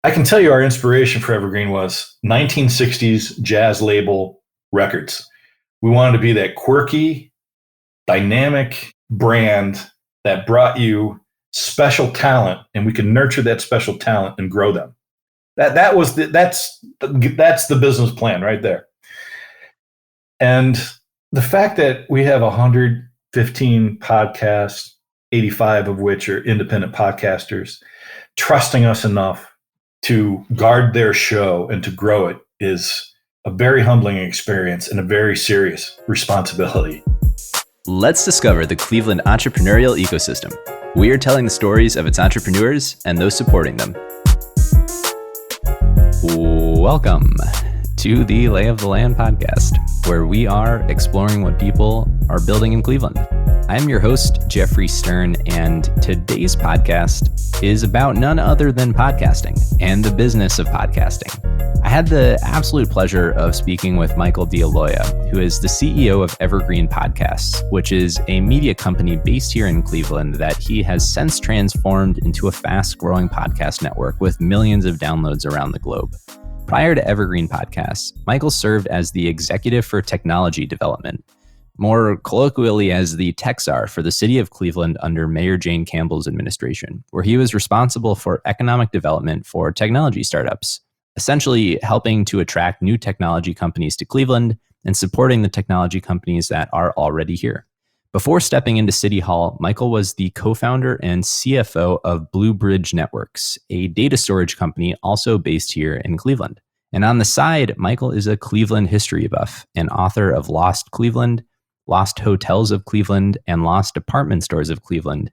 I can tell you our inspiration for Evergreen was 1960s jazz label records. We wanted to be that quirky, dynamic brand that brought you special talent, and we could nurture that special talent and grow them. That's the business plan right there. And the fact that we have 115 podcasts, 85 of which are independent podcasters, trusting us enough to guard their show and to grow it is a very humbling experience and a very serious responsibility. Let's discover the Cleveland entrepreneurial ecosystem. We are telling the stories of its entrepreneurs and those supporting them. Welcome to the Lay of the Land podcast, where we are exploring what people are building in Cleveland. I'm your host, Jeffrey Stern, and today's podcast is about none other than podcasting and the business of podcasting. I had the absolute pleasure of speaking with Michael DeAloia, who is the CEO of Evergreen Podcasts, which is a media company based here in Cleveland that he has since transformed into a fast-growing podcast network with millions of downloads around the globe. Prior to Evergreen Podcasts, Michael served as the executive for technology development, more colloquially as the Czar for the city of Cleveland under Mayor Jane Campbell's administration, where he was responsible for economic development for technology startups, essentially helping to attract new technology companies to Cleveland and supporting the technology companies that are already here. Before stepping into City Hall, Michael was the co-founder and CFO of Blue Bridge Networks, a data storage company also based here in Cleveland. And on the side, Michael is a Cleveland history buff and author of Lost Cleveland, Lost Hotels of Cleveland, and Lost Department Stores of Cleveland,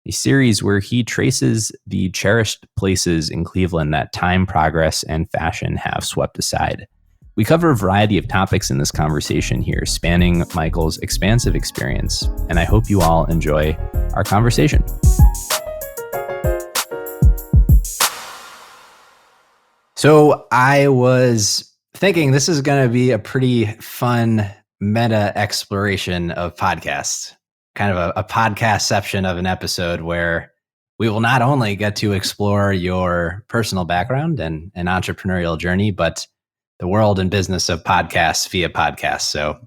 a series where he traces the cherished places in Cleveland that time, progress, and fashion have swept aside. We cover a variety of topics in this conversation here, spanning Michael's expansive experience, and I hope you all enjoy our conversation. So I was thinking this is going to be a pretty fun meta exploration of podcasts, kind of a podcastception of an episode where we will not only get to explore your personal background and entrepreneurial journey, but the world and business of podcasts via podcasts. So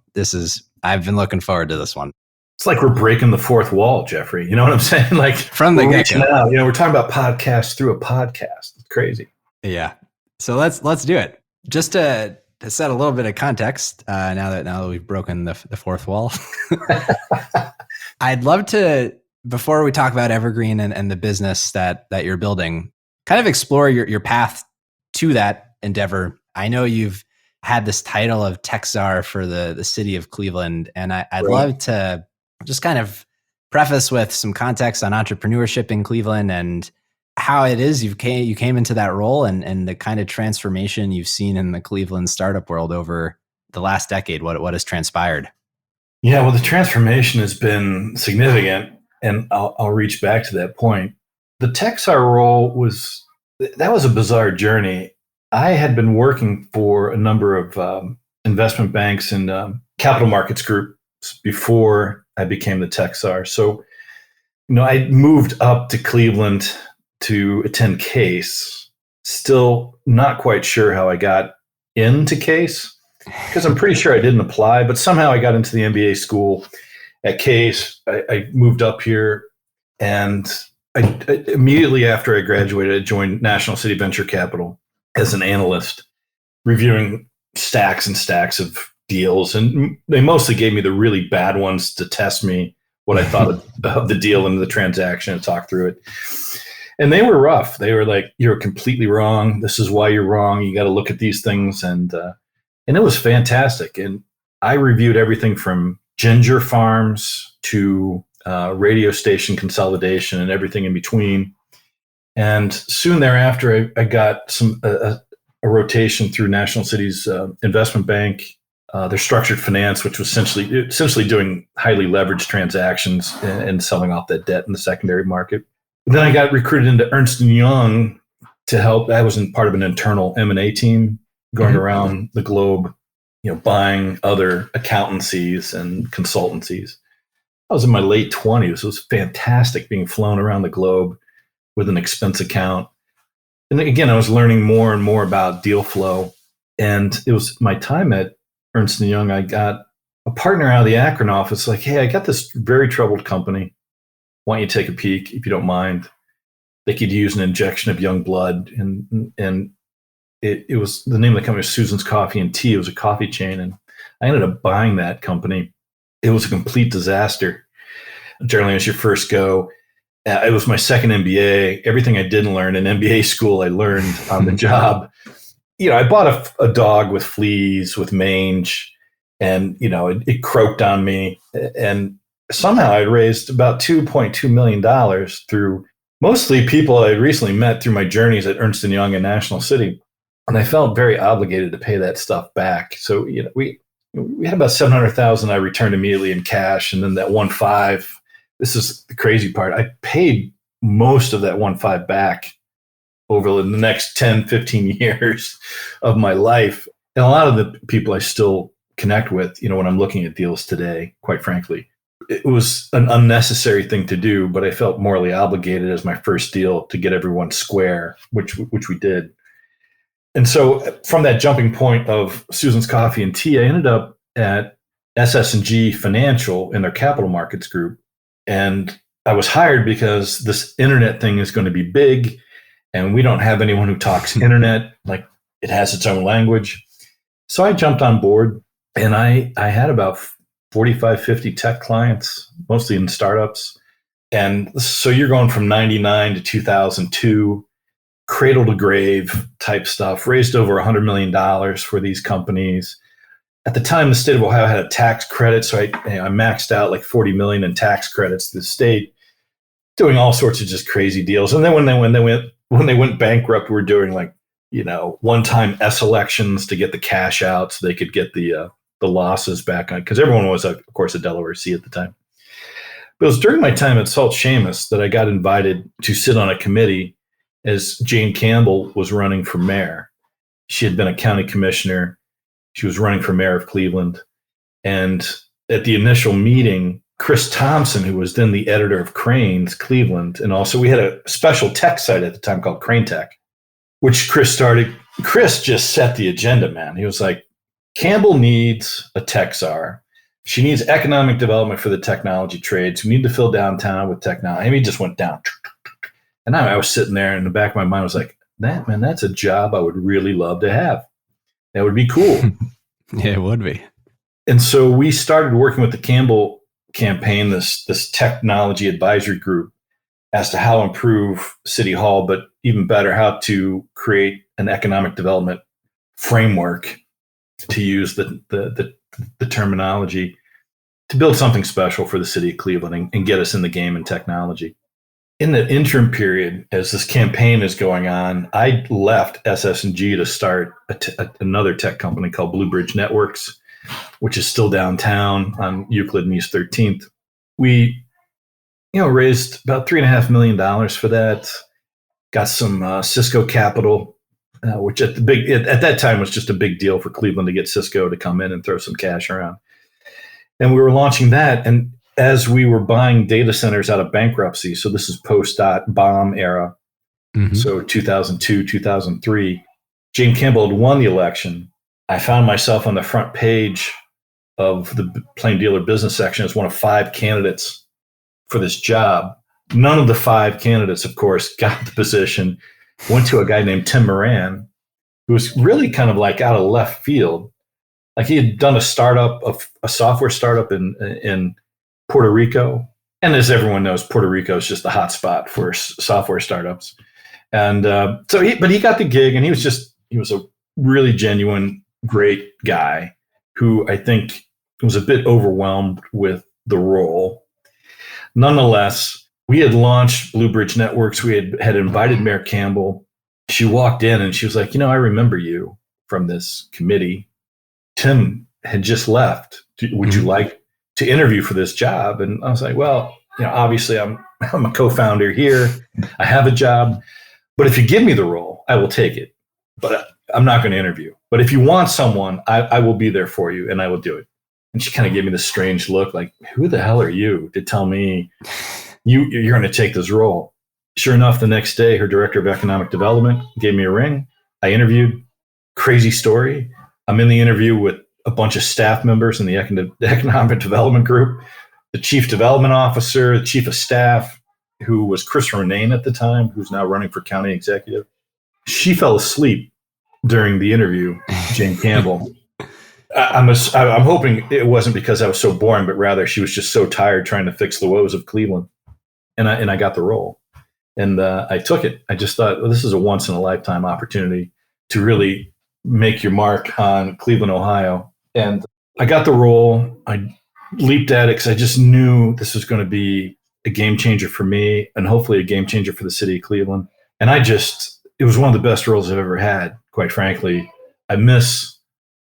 I've been looking forward to this one. It's like we're breaking the fourth wall, Jeffrey. You know what I'm saying? Like from the get-go. We're talking about podcasts through a podcast. It's crazy. Yeah. So let's do it. Just to set a little bit of context, now that we've broken the fourth wall, I'd love to, before we talk about Evergreen and the business that you're building, kind of explore your path to that endeavor. I know you've had this title of Czar for the city of Cleveland, and I'd love to just kind of preface with some context on entrepreneurship in Cleveland and how it is you came into that role and the kind of transformation you've seen in the Cleveland startup world over the last decade. What has transpired? Yeah, well, the transformation has been significant, and I'll reach back to that point. The Czar role was a bizarre journey. I had been working for a number of investment banks and capital markets groups before I became the Czar. So, I moved up to Cleveland to attend CASE, still not quite sure how I got into CASE, because I'm pretty sure I didn't apply, but somehow I got into the MBA school at CASE. I moved up here, and I immediately after I graduated, I joined National City Venture Capital as an analyst, reviewing stacks and stacks of deals. And they mostly gave me the really bad ones to test me, what I thought of the deal and the transaction, and talk through it. And they were rough. They were like, "You're completely wrong. This is why you're wrong. You got to look at these things." And it was fantastic. And I reviewed everything from ginger farms to radio station consolidation and everything in between. And soon thereafter, I got a rotation through National City's investment bank, their structured finance, which was essentially doing highly leveraged transactions and selling off that debt in the secondary market. Then I got recruited into Ernst & Young to help. I was part of an internal M&A team going around the globe, buying other accountancies and consultancies. I was in my late 20s. It was fantastic being flown around the globe with an expense account. And again, I was learning more and more about deal flow. And it was my time at Ernst & Young, I got a partner out of the Akron office like, hey, I got this very troubled company. Why don't you take a peek if you don't mind? They could use an injection of young blood. And it was, the name of the company was Susan's Coffee and Tea. It was a coffee chain. And I ended up buying that company. It was a complete disaster. Generally, as your first go, it was my second MBA. Everything I didn't learn in MBA school, I learned on the job. I bought a dog with fleas, with mange, and, it croaked on me. And somehow I raised about $2.2 million through mostly people I recently met through my journeys at Ernst & Young and National City. And I felt very obligated to pay that stuff back. So, we had about $700,000 I returned immediately in cash. And then that 1.5, this is the crazy part. I paid most of that 1.5 back over the next 10, 15 years of my life. And a lot of the people I still connect with, when I'm looking at deals today, quite frankly, it was an unnecessary thing to do, but I felt morally obligated as my first deal to get everyone square, which we did. And so from that jumping point of Susan's Coffee and Tea, I ended up at SS&G Financial in their capital markets group. And I was hired because this internet thing is going to be big, and we don't have anyone who talks internet, like it has its own language. So I jumped on board, and I had about 45, 50 tech clients, mostly in startups. And so you're going from 99 to 2002, cradle to grave type stuff, raised over $100 million for these companies. At the time, the state of Ohio had a tax credit, so I maxed out like $40 million in tax credits to the state, doing all sorts of just crazy deals. And then when they went bankrupt, we were doing like, one-time S elections to get the cash out so they could get the losses back on, because everyone was, of course, a Delaware C at the time. But it was during my time at Salt Seamus that I got invited to sit on a committee as Jane Campbell was running for mayor. She had been a county commissioner. She was running for mayor of Cleveland. And at the initial meeting, Chris Thompson, who was then the editor of Crane's Cleveland, and also we had a special tech site at the time called Crane Tech, which Chris started. Chris just set the agenda, man. He was like, Campbell needs a tech czar. She needs economic development for the technology trades. We need to fill downtown with technology. I mean, he just went down. And I was sitting there, and in the back of my mind was like, that's a job I would really love to have. That would be cool. Yeah, it would be. And so we started working with the Campbell campaign, this technology advisory group, as to how to improve City Hall, but even better, how to create an economic development framework, to use the terminology, to build something special for the city of Cleveland and get us in the game in technology. In the interim period, as this campaign is going on, I left SS&G to start another tech company called Blue Bridge Networks, which is still downtown on Euclid and East 13th. We, raised about $3.5 million for that. Got some Cisco capital, which at that time was just a big deal for Cleveland to get Cisco to come in and throw some cash around. And we were launching that, and as we were buying data centers out of bankruptcy, so this is post-bomb era, so 2002, 2003, Jane Campbell had won the election. I found myself on the front page of the Plain Dealer business section as one of 5 candidates for this job. None of the 5 candidates, of course, got the position. Went to a guy named Tim Moran, who was really kind of like out of left field. Like he had done a software startup in Puerto Rico. And as everyone knows, Puerto Rico is just the hot spot for software startups. And but he got the gig, and he was a really genuine, great guy who I think was a bit overwhelmed with the role. Nonetheless, we had launched Blue Bridge Networks. We had invited Mayor Campbell. She walked in and she was like, I remember you from this committee. Tim had just left. Would you like to interview for this job? And I was like, well, obviously I'm a co-founder here. I have a job, but if you give me the role, I will take it, but I'm not going to interview. But if you want someone, I will be there for you and I will do it. And she kind of gave me this strange look, like, who the hell are you to tell me you're going to take this role? Sure enough, the next day, her director of economic development gave me a ring. I interviewed. Crazy story. I'm in the interview with a bunch of staff members in the economic development group, the chief development officer, the chief of staff, who was Chris Renane at the time, who's now running for county executive. She fell asleep during the interview, Jane Campbell. I'm hoping it wasn't because I was so boring, but rather she was just so tired trying to fix the woes of Cleveland. And I got the role. And I took it. I just thought, well, this is a once in a lifetime opportunity to really make your mark on Cleveland, Ohio. And I got the role. I leaped at it because I just knew this was going to be a game changer for me and hopefully a game changer for the city of Cleveland. And it was one of the best roles I've ever had, quite frankly. I miss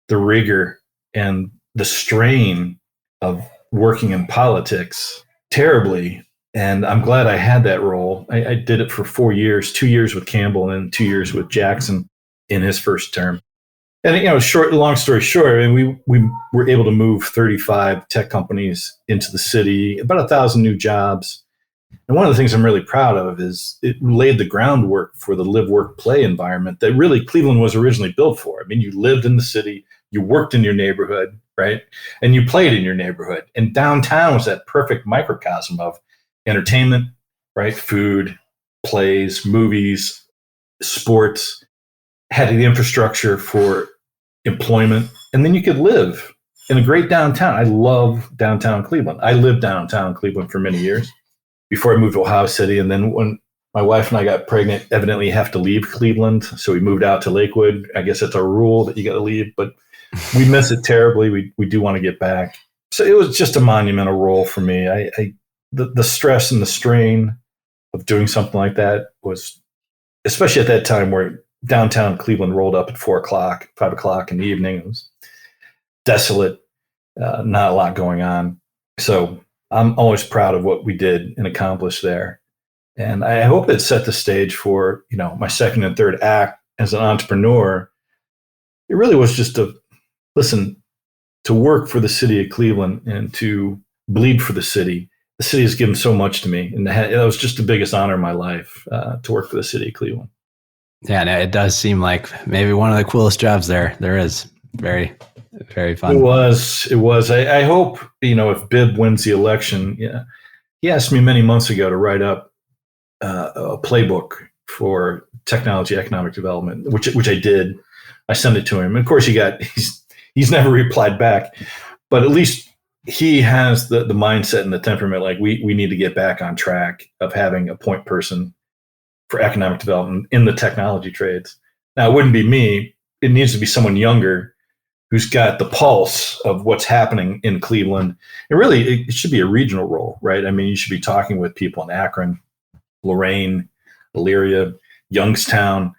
the rigor and the strain of working in politics terribly. And I'm glad I had that role. I did it for 4 years, 2 years with Campbell and 2 years with Jackson in his first term. And, long story short, I mean, we were able to move 35 tech companies into the city, about 1,000 new jobs. And one of the things I'm really proud of is it laid the groundwork for the live, work, play environment that really Cleveland was originally built for. I mean, you lived in the city, you worked in your neighborhood, right? And you played in your neighborhood. And downtown was that perfect microcosm of entertainment, right? Food, plays, movies, sports, had the infrastructure for employment, and then you could live in a great downtown. I love downtown Cleveland. I lived downtown Cleveland for many years before I moved to Ohio City. And then when my wife and I got pregnant, evidently you have to leave Cleveland. So we moved out to Lakewood. I guess it's a rule that you got to leave, but we miss it terribly. We do want to get back. So it was just a monumental role for me. The stress and the strain of doing something like that was, especially at that time where downtown Cleveland rolled up at 4 o'clock, 5 o'clock in the evening. It was desolate, not a lot going on. So I'm always proud of what we did and accomplished there. And I hope it set the stage for, my second and third act as an entrepreneur. It really was just to work for the city of Cleveland and to bleed for the city. The city has given so much to me. And that was just the biggest honor in my life, to work for the city of Cleveland. Yeah, no, it does seem like maybe one of the coolest jobs there is. Very, very fun. It was. I hope, if Bibb wins the election, he asked me many months ago to write up a playbook for technology economic development, which I did. I sent it to him. And of course, he's never replied back, but at least he has the mindset and the temperament. Like we need to get back on track of having a point person for economic development in the technology trades. Now, it wouldn't be me. It needs to be someone younger who's got the pulse of what's happening in Cleveland. And really, it should be a regional role, right? I mean, you should be talking with people in Akron, Lorain, Elyria, Youngstown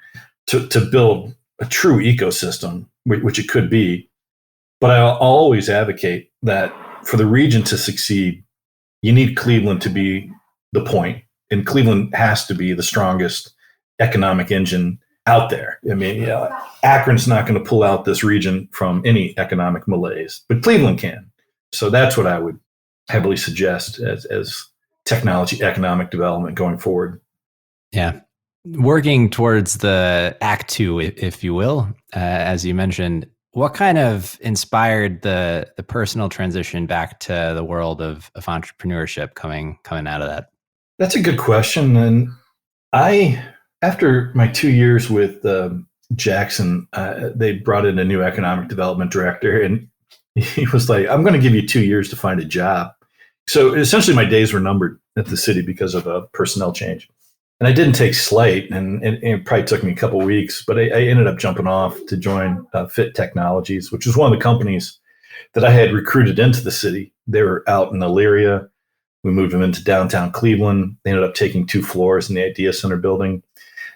to build a true ecosystem, which it could be. But I'll always advocate that for the region to succeed, you need Cleveland to be the point. And Cleveland has to be the strongest economic engine out there. I mean, Akron's not going to pull out this region from any economic malaise, but Cleveland can. So that's what I would heavily suggest as technology economic development going forward. Yeah. Working towards the Act Two, if you will, as you mentioned, what kind of inspired the personal transition back to the world of entrepreneurship coming out of that? That's a good question. And after my 2 years with Jackson, they brought in a new economic development director, and he was like, I'm going to give you 2 years to find a job. So essentially my days were numbered at the city because of a personnel change. And I didn't take slight, and it probably took me a couple of weeks, but I ended up jumping off to join Fit Technologies, which was one of the companies that I had recruited into the city. They were out in Elyria. We moved them into downtown Cleveland. They ended up taking 2 floors in the Idea Center building.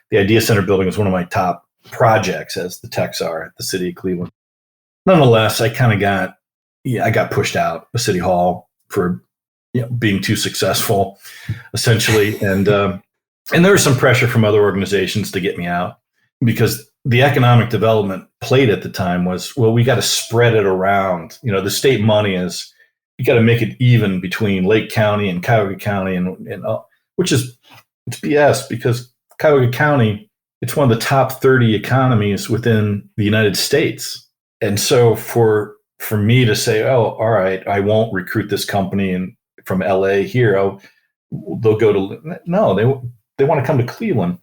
The Idea Center building was one of my top projects as the tech czar at the city of Cleveland. Nonetheless, I got pushed out of City Hall for being too successful, essentially. And there was some pressure from other organizations to get me out because the economic development plate at the time was, well, we got to spread it around. The state money is, you got to make it even between Lake County and Cuyahoga County, and which is It's BS because Cuyahoga County, it's one of the top 30 economies within the United States. And so for me to say, oh, all right, I won't recruit this company and from LA here, they'll go to, no, they want to come to Cleveland.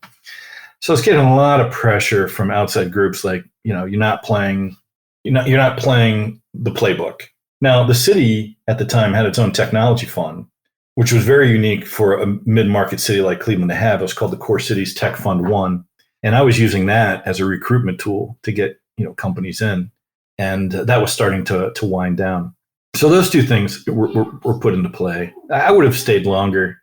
So it's getting a lot of pressure from outside groups like, you're not playing the playbook. Now, the city at the time had its own technology fund, which was very unique for a mid-market city like Cleveland to have. It was called the Core Cities Tech Fund 1. And I was using that as a recruitment tool to get, companies in. And that was starting to wind down. So those two things were put into play. I would have stayed longer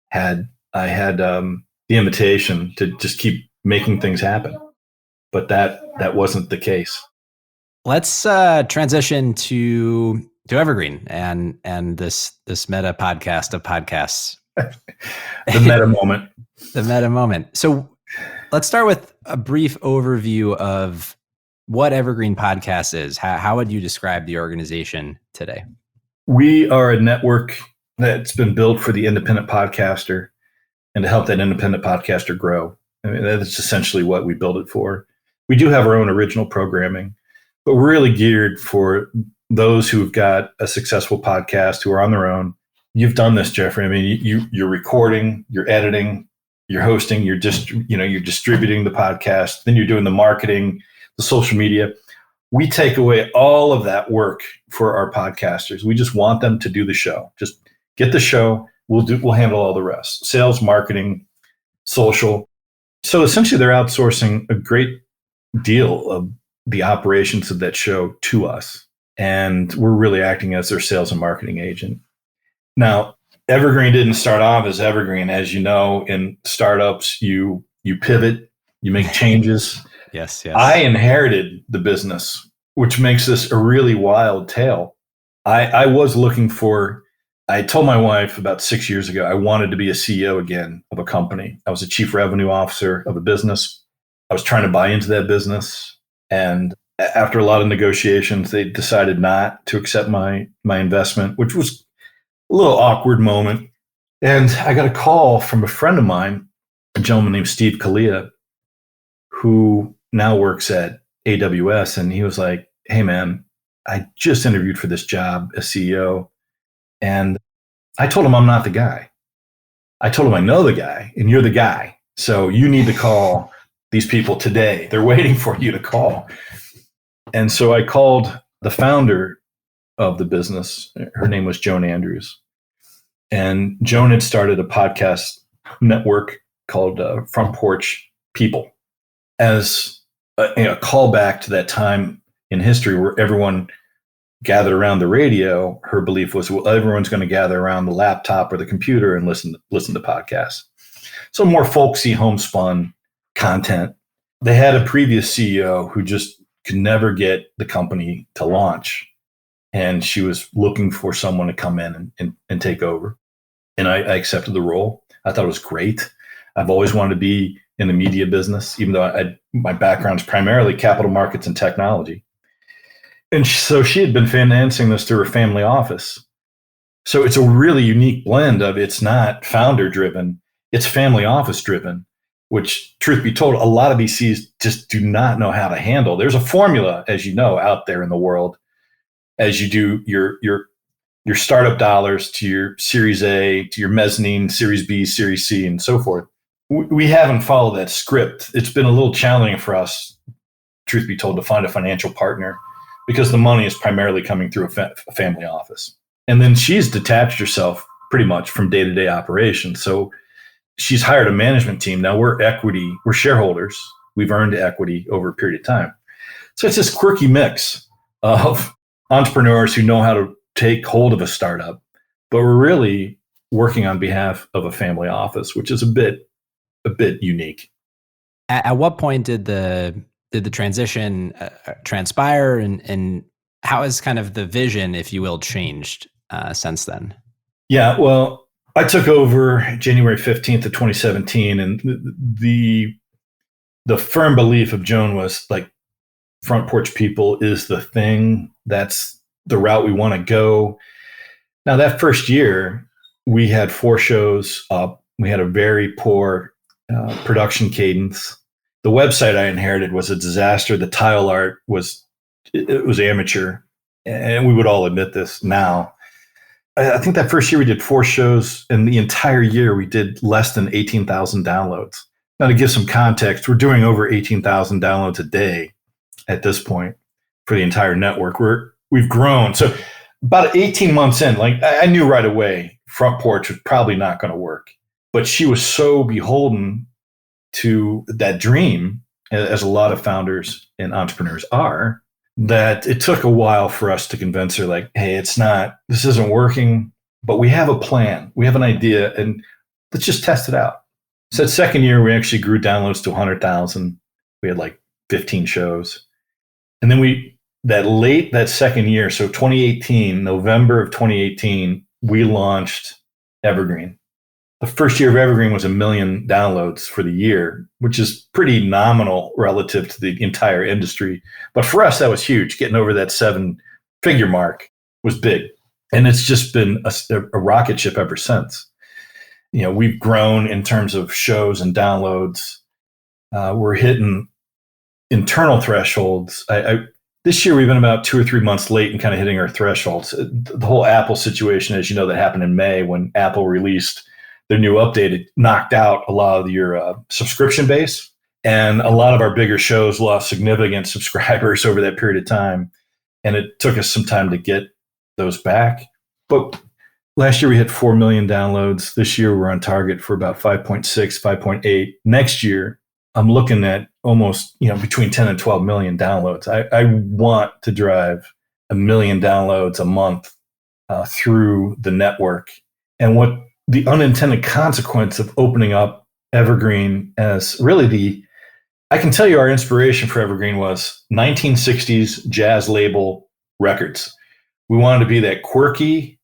had I had the invitation to just keep making things happen. But that wasn't the case. Let's transition to Evergreen and this meta podcast of podcasts. The meta moment. The meta moment. So let's start with a brief overview of what Evergreen Podcasts is. How would you describe the organization today? We are a network that's been built for the independent podcaster and to help that independent podcaster grow. I mean, that's essentially what we built it for. We do have our own original programming, but we're really geared for those who've got a successful podcast who are on their own. You've done this, Jeffrey. I mean, you're recording, you're editing, you're hosting, you're distributing the podcast, then you're doing the marketing, the social media. We take away all of that work for our podcasters. We just want them to do the show. Just get the show. We'll handle all the rest. Sales, marketing, social. So essentially they're outsourcing a great deal of the operations of that show to us. And we're really acting as their sales and marketing agent. Now, Evergreen didn't start off as Evergreen. As you know, in startups, you pivot, you make changes. Yes. I inherited the business, which makes this a really wild tale. I told my wife about 6 years ago, I wanted to be a CEO again of a company. I was a chief revenue officer of a business. I was trying to buy into that business. And after a lot of negotiations, they decided not to accept my investment, which was a little awkward moment. And I got a call from a friend of mine, a gentleman named Steve Kalia, who now works at AWS. And he was like, hey, man, I just interviewed for this job as CEO. And I told him I'm not the guy. I told him I know the guy and you're the guy. So you need to call these people today. They're waiting for you to call. And so I called the founder of the business. Her name was Joan Andrews. And Joan had started a podcast network called Front Porch People as a callback to that time in history where everyone gathered around the radio. Her belief was, well, everyone's going to gather around the laptop or the computer and listen to podcasts. So more folksy, homespun content. They had a previous CEO who just could never get the company to launch. And she was looking for someone to come in and take over. And I accepted the role. I thought it was great. I've always wanted to be in the media business, even though my background is primarily capital markets and technology. And so she had been financing this through her family office. So it's a really unique blend of, it's not founder driven, it's family office driven, which, truth be told, a lot of VCs just do not know how to handle. There's a formula, as you know, out there in the world, as you do your startup dollars to your Series A, to your mezzanine, Series B, Series C, and so forth. We haven't followed that script. It's been a little challenging for us, truth be told, to find a financial partner because the money is primarily coming through a family office. And then she's detached herself pretty much from day-to-day operations. So she's hired a management team. Now we're shareholders. We've earned equity over a period of time. So it's this quirky mix of entrepreneurs who know how to take hold of a startup, but we're really working on behalf of a family office, which is a bit unique. At what point did the transition transpire, and how has kind of the vision, if you will, changed since then? Yeah, well, I took over January 15th of 2017, and the firm belief of Joan was like, Front Porch People is the thing. That's the route we want to go. Now, that first year, we had 4 shows up. We had a very poor production cadence. The website I inherited was a disaster. The tile art was amateur, and we would all admit this now. I think that first year we did 4 shows, and the entire year we did less than 18,000 downloads. Now, to give some context, we're doing over 18,000 downloads a day at this point for the entire network. We've grown. So about 18 months in, like I knew right away, Front Porch was probably not going to work. But she was so beholden to that dream, as a lot of founders and entrepreneurs are, that it took a while for us to convince her, like, hey, this isn't working, but we have a plan. We have an idea, and let's just test it out. So that second year, we actually grew downloads to 100,000. We had like 15 shows. And then that second year, so 2018, November of 2018, we launched Evergreen. The first year of Evergreen was 1 million downloads for the year, which is pretty nominal relative to the entire industry. But for us, that was huge. Getting over that 7-figure mark was big. And it's just been a rocket ship ever since. We've grown in terms of shows and downloads. We're hitting internal thresholds. This year, we've been about 2 or 3 months late in kind of hitting our thresholds. The whole Apple situation, as you know, that happened in May when Apple released their new update, it knocked out a lot of your subscription base. And a lot of our bigger shows lost significant subscribers over that period of time. And it took us some time to get those back. But last year we hit 4 million downloads. This year we're on target for about 5.6, 5.8. Next year, I'm looking at almost, between 10 and 12 million downloads. I want to drive 1 million downloads a month through the network. And what the unintended consequence of opening up Evergreen as really I can tell you our inspiration for Evergreen was 1960s jazz label records. We wanted to be that quirky,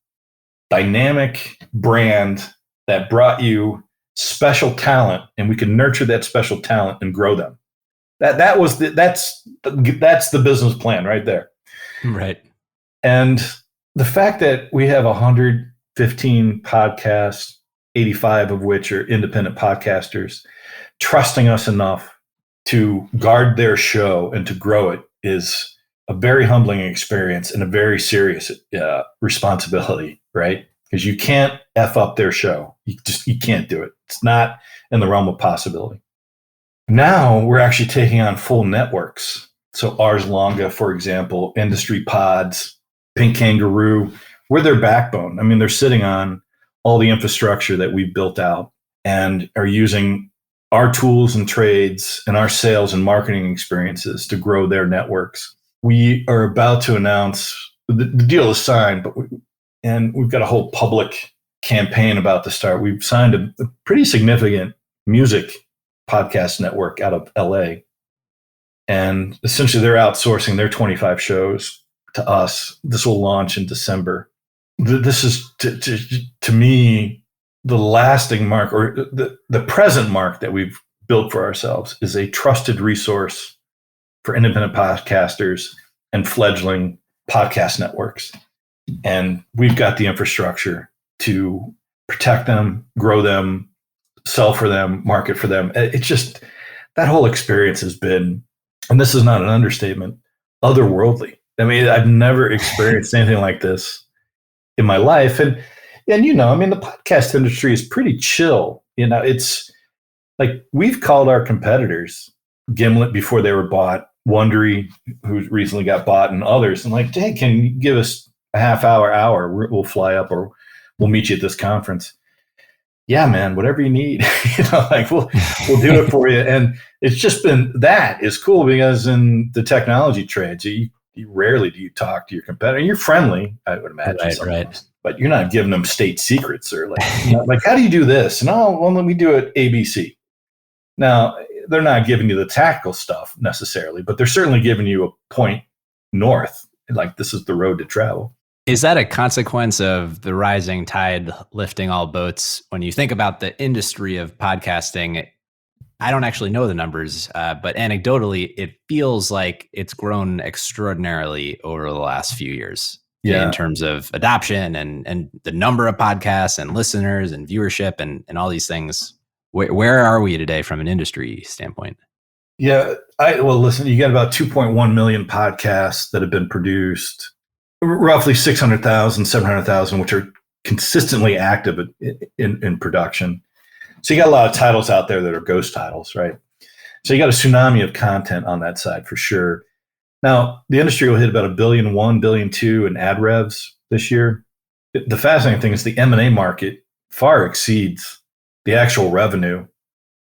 dynamic brand that brought you special talent, and we could nurture that special talent and grow them. That's the business plan right there. Right. And the fact that we have 115 podcasts, 85 of which are independent podcasters, trusting us enough to guard their show and to grow it is a very humbling experience and a very serious responsibility, right? Because you can't F up their show. You can't do it. It's not in the realm of possibility. Now we're actually taking on full networks. So Ars Longa, for example, Industry Pods, Pink Kangaroo, we're their backbone. I mean, they're sitting on all the infrastructure that we've built out and are using our tools and trades and our sales and marketing experiences to grow their networks. We are about to announce, the deal is signed, and we've got a whole public campaign about to start. We've signed a pretty significant music podcast network out of LA. And essentially they're outsourcing their 25 shows to us. This will launch in December. This is, to me, the lasting mark, or the present mark that we've built for ourselves is a trusted resource for independent podcasters and fledgling podcast networks. And we've got the infrastructure to protect them, grow them, sell for them, market for them. It's just, that whole experience has been, and this is not an understatement, otherworldly. I mean, I've never experienced anything like this in my life. And the podcast industry is pretty chill. It's like, we've called our competitors Gimlet before they were bought, Wondery, who recently got bought, and others. And like, hey, can you give us a half hour? We'll fly up, or we'll meet you at this conference. Yeah, man, whatever you need, we'll do it for you. And it's just been, that is cool, because in the technology trades, you rarely do you talk to your competitor. You're friendly, I would imagine, right. But you're not giving them state secrets or like how do you do this? And let me do it ABC. Now, they're not giving you the tactical stuff necessarily, but they're certainly giving you a point north. Like, this is the road to travel. Is that a consequence of the rising tide lifting all boats? When you think about the industry of podcasting, I don't actually know the numbers, but anecdotally, it feels like it's grown extraordinarily over the last few years. Yeah. in terms of adoption and the number of podcasts and listeners and viewership and all these things. Where are we today from an industry standpoint? Yeah. Well, listen, you got about 2.1 million podcasts that have been produced, roughly 600,000, 700,000, which are consistently active in production. So you got a lot of titles out there that are ghost titles, right? So you got a tsunami of content on that side for sure. Now, the industry will hit about $1.1 billion, $1.2 billion in ad revs this year. The fascinating thing is the M&A market far exceeds the actual revenue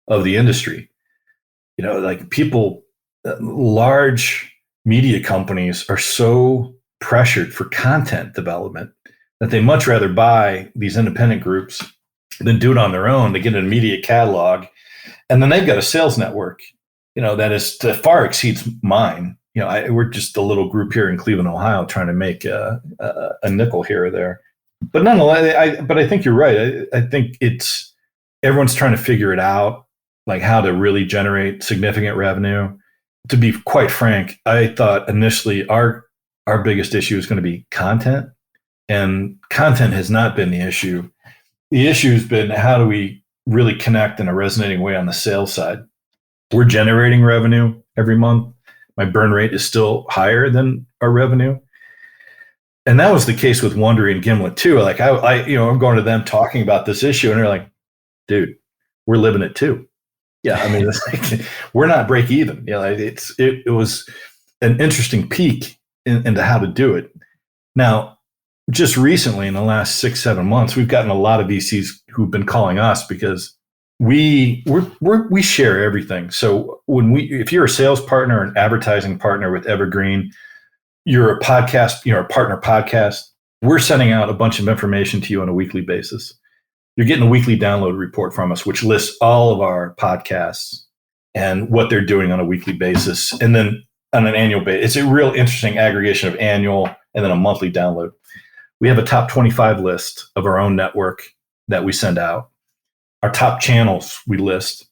of the industry. You know, like people, large media companies are so pressured for content development that they much rather buy these independent groups than do it on their own to get an immediate catalog. And then they've got a sales network, you know, that far exceeds mine. You know, we're just a little group here in Cleveland, Ohio, trying to make a nickel here or there. But nonetheless, but I think you're right. I think everyone's trying to figure it out, like how to really generate significant revenue. To be quite frank, I thought initially our biggest issue is going to be content, and content has not been the issue. The issue has been how do we really connect in a resonating way on the sales side. We're generating revenue every month. My burn rate is still higher than our revenue. And that was the case with Wondery and Gimlet too. Like I'm going to them talking about this issue and they're like, dude, we're living it too. Yeah. I mean, it's like, we're not break even. You know, it was an interesting peek into how to do it. Now, just recently in the last 6-7 months, we've gotten a lot of VCs who've been calling us because we share everything. So if you're a sales partner, an advertising partner with Evergreen, you're a podcast, a partner podcast, we're sending out a bunch of information to you on a weekly basis. You're getting a weekly download report from us, which lists all of our podcasts and what they're doing on a weekly basis. And then on an annual basis, it's a real interesting aggregation of annual and then a monthly download. We have a top 25 list of our own network that we send out. Our top channels we list.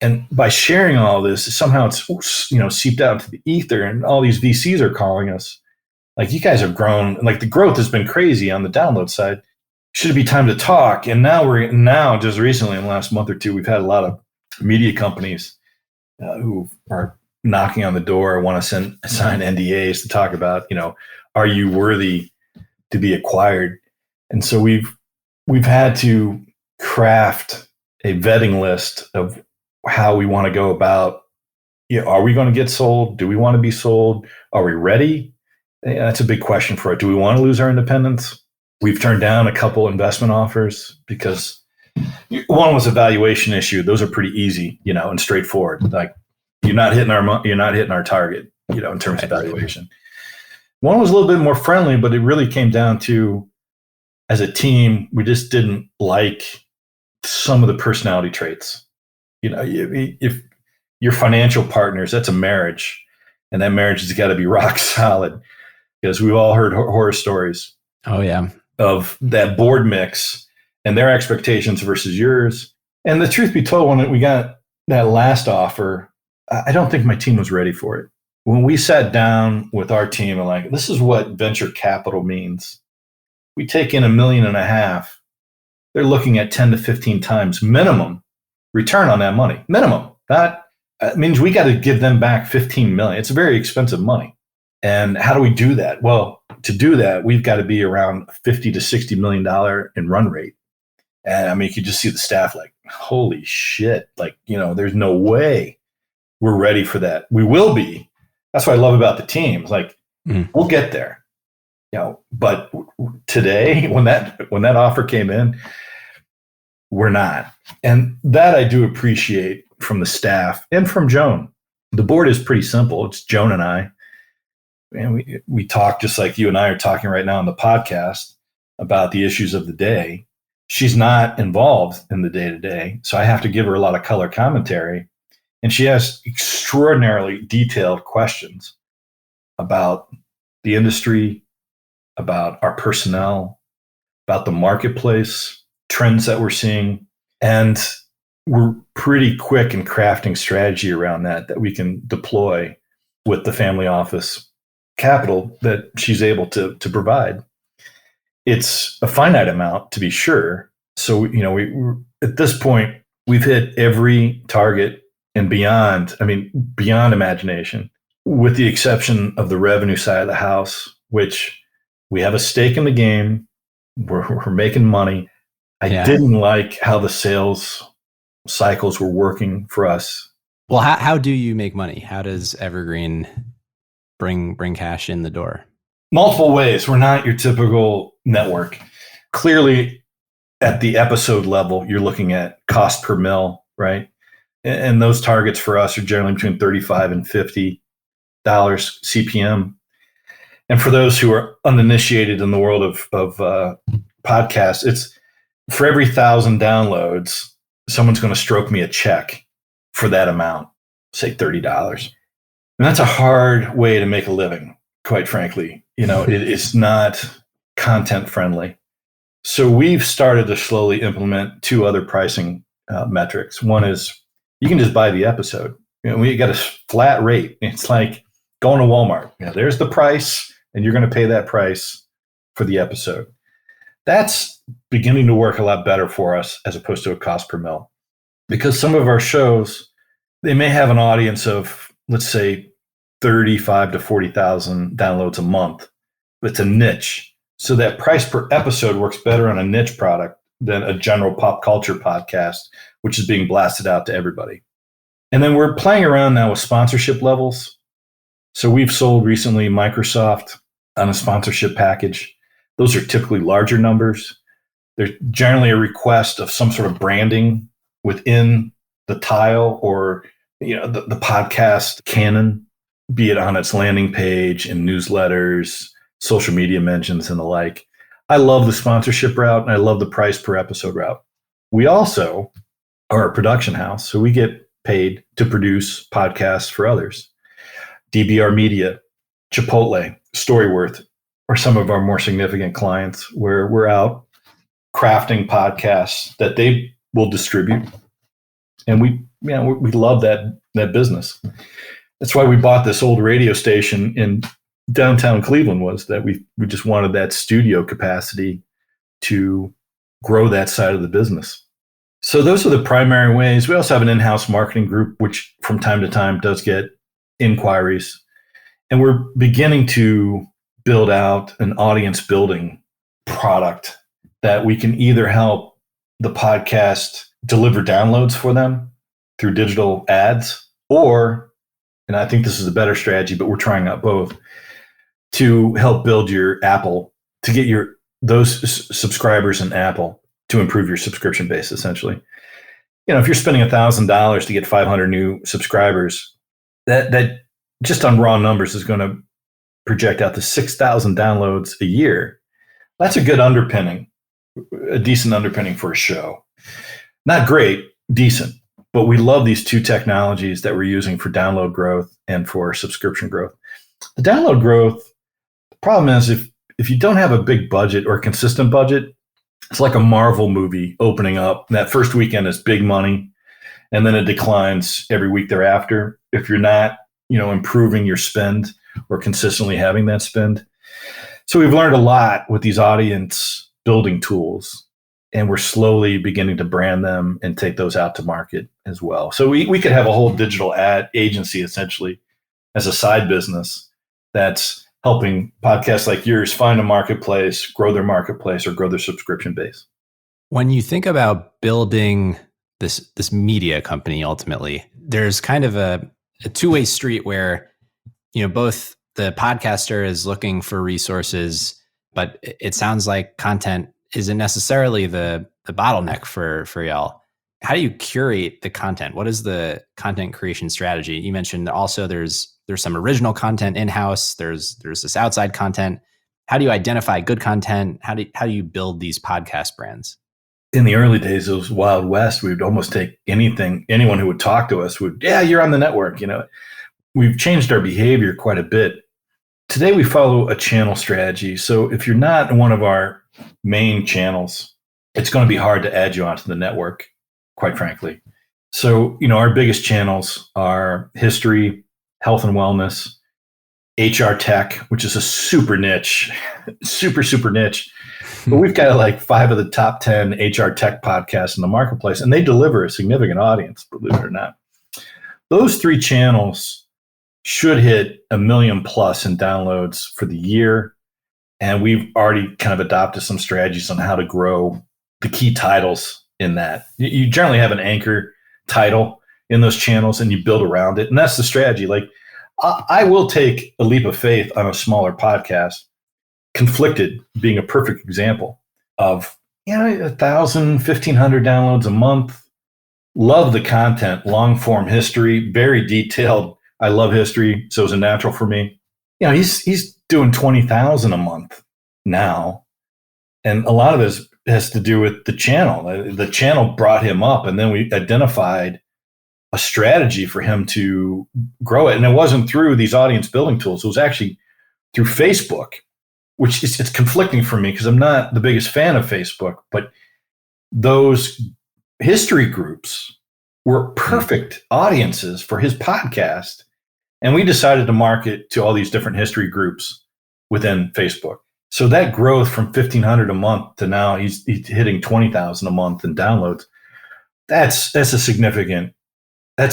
And by sharing all this, somehow it's seeped out into the ether, and all these VCs are calling us. Like, you guys have grown, like the growth has been crazy on the download side. Should it be time to talk? And now just recently in the last month or two, we've had a lot of media companies who are knocking on the door, want to sign NDAs to talk about, are you worthy to be acquired? And so we've had to craft a vetting list of how we want to go about, are we going to get sold? Do we want to be sold? Are we ready? That's a big question for it. Do we want to lose our independence? We've turned down a couple investment offers because one was a valuation issue. Those are pretty easy, and straightforward. Like, you're not hitting our target, in terms of valuation. One was a little bit more friendly, but it really came down to, as a team, we just didn't like some of the personality traits. If your financial partners, that's a marriage, and that marriage has got to be rock solid, because we've all heard horror stories. Oh yeah, of that board mix and their expectations versus yours. And the truth be told, when we got that last offer, I don't think my team was ready for it. When we sat down with our team and like, this is what venture capital means. We take in $1.5 million. They're looking at 10 to 15 times minimum return on that money. Minimum. That means we got to give them back 15 million. It's very expensive money. And how do we do that? Well, to do that, we've got to be around $50 to $60 million in run rate. And I mean, you could just see the staff like, holy shit. Like, there's no way we're ready for that. We will be. That's what I love about the teams. Like, we'll get there. But today, when that offer came in, we're not. And that I do appreciate from the staff and from Joan. The board is pretty simple. It's Joan and I. And we talk just like you and I are talking right now on the podcast about the issues of the day. She's not involved in the day-to-day, so I have to give her a lot of color commentary. And she has extraordinarily detailed questions about the industry, about our personnel, about the marketplace, trends that we're seeing. And we're pretty quick in crafting strategy around that we can deploy with the family office capital that she's able to provide. It's a finite amount, to be sure. So, we at this point, we've hit every target and beyond, beyond imagination, with the exception of the revenue side of the house, which we have a stake in the game. We're making money. I didn't like how the sales cycles were working for us. Well, how do you make money? How does Evergreen bring cash in the door? Multiple ways. We're not your typical network. Clearly, at the episode level, you're looking at cost per mil, right? And those targets for us are generally between $35 and $50 CPM. And for those who are uninitiated in the world of podcasts, it's for every 1,000 downloads, someone's going to stroke me a check for that amount, say $30. And that's a hard way to make a living, quite frankly. It's not content friendly. So we've started to slowly implement two other pricing metrics. One is you can just buy the episode. We got a flat rate. It's like going to Walmart. There's the price, and you're going to pay that price for the episode. That's beginning to work a lot better for us as opposed to a cost per mil. Because some of our shows, they may have an audience of, let's say, 35 to 40,000 downloads a month, but it's a niche. So that price per episode works better on a niche product than a general pop culture podcast, which is being blasted out to everybody. And then we're playing around now with sponsorship levels. So we've sold recently Microsoft on a sponsorship package. Those are typically larger numbers. They're generally a request of some sort of branding within the tile or the podcast canon, be it on its landing page and newsletters, social media mentions, and the like. I love the sponsorship route, and I love the price per episode route. We also are a production house, so we get paid to produce podcasts for others. DBR Media, Chipotle, Storyworth are some of our more significant clients where we're out crafting podcasts that they will distribute. And we love that business. That's why we bought this old radio station in downtown Cleveland, was that we just wanted that studio capacity to grow that side of the business. So those are the primary ways. We also have an in-house marketing group, which from time to time does get inquiries. And we're beginning to build out an audience building product that we can either help the podcast deliver downloads for them through digital ads, or, and I think this is a better strategy, but we're trying out both, to help build your Apple, to get those subscribers in Apple to improve your subscription base, essentially. If you're spending $1,000 to get 500 new subscribers, that just on raw numbers is going to project out to 6,000 downloads a year. That's a good underpinning, a decent underpinning for a show. Not great, decent. But we love these two technologies that we're using for download growth and for subscription growth. The download growth, the problem is if you don't have a big budget or a consistent budget, it's like a Marvel movie opening up. That first weekend is big money, and then it declines every week thereafter if you're not, improving your spend or consistently having that spend. So we've learned a lot with these audience building tools, and we're slowly beginning to brand them and take those out to market as well. So we could have a whole digital ad agency essentially as a side business that's helping podcasts like yours find a marketplace, grow their marketplace, or grow their subscription base. When you think about building this media company, ultimately, there's kind of a two-way street where, both the podcaster is looking for resources, but it sounds like content isn't necessarily the bottleneck for y'all. How do you curate the content? What is the content creation strategy? You mentioned also there's some original content in-house. There's this outside content. How do you identify good content? How do you build these podcast brands? In the early days, it was Wild West. We would almost take anyone who would talk to us would, yeah, you're on the network. We've changed our behavior quite a bit. Today, we follow a channel strategy. So if you're not in one of our main channels, it's going to be hard to add you onto the network, quite frankly. So, our biggest channels are history, health and wellness, HR tech, which is a super niche, super niche. But we've got like 5 of the top 10 HR tech podcasts in the marketplace, and they deliver a significant audience, believe it or not. Those 3 channels should hit 1 million plus in downloads for the year. And we've already kind of adopted some strategies on how to grow the key titles in that. You generally have an anchor title in those channels and you build around it. And that's the strategy. Like, I will take a leap of faith on a smaller podcast. Conflicted being a perfect example of, 1,000, 1,500 downloads a month. Love the content, long form history, very detailed. I love history, so it's a natural for me. He's doing 20,000 a month now, and a lot of this has to do with the channel. The channel brought him up, and then we identified a strategy for him to grow it. And it wasn't through these audience building tools. It was actually through Facebook, which it's conflicting for me because I'm not the biggest fan of Facebook, but those history groups were perfect audiences for his podcast. And we decided to market to all these different history groups within Facebook. So that growth from 1,500 a month to now he's hitting 20,000 a month in downloads. That's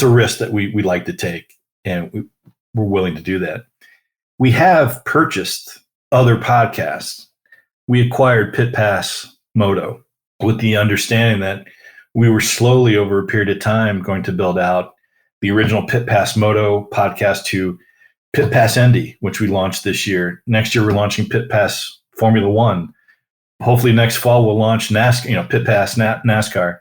a risk that we like to take, and we're willing to do that. We have purchased other podcasts. We acquired Pit Pass Moto with the understanding that we were slowly over a period of time going to build out the original Pit Pass Moto podcast to Pit Pass Indy, which we launched this year. Next year, we're launching Pit Pass Formula One. Hopefully next fall, we'll launch NASCAR, Pit Pass NASCAR.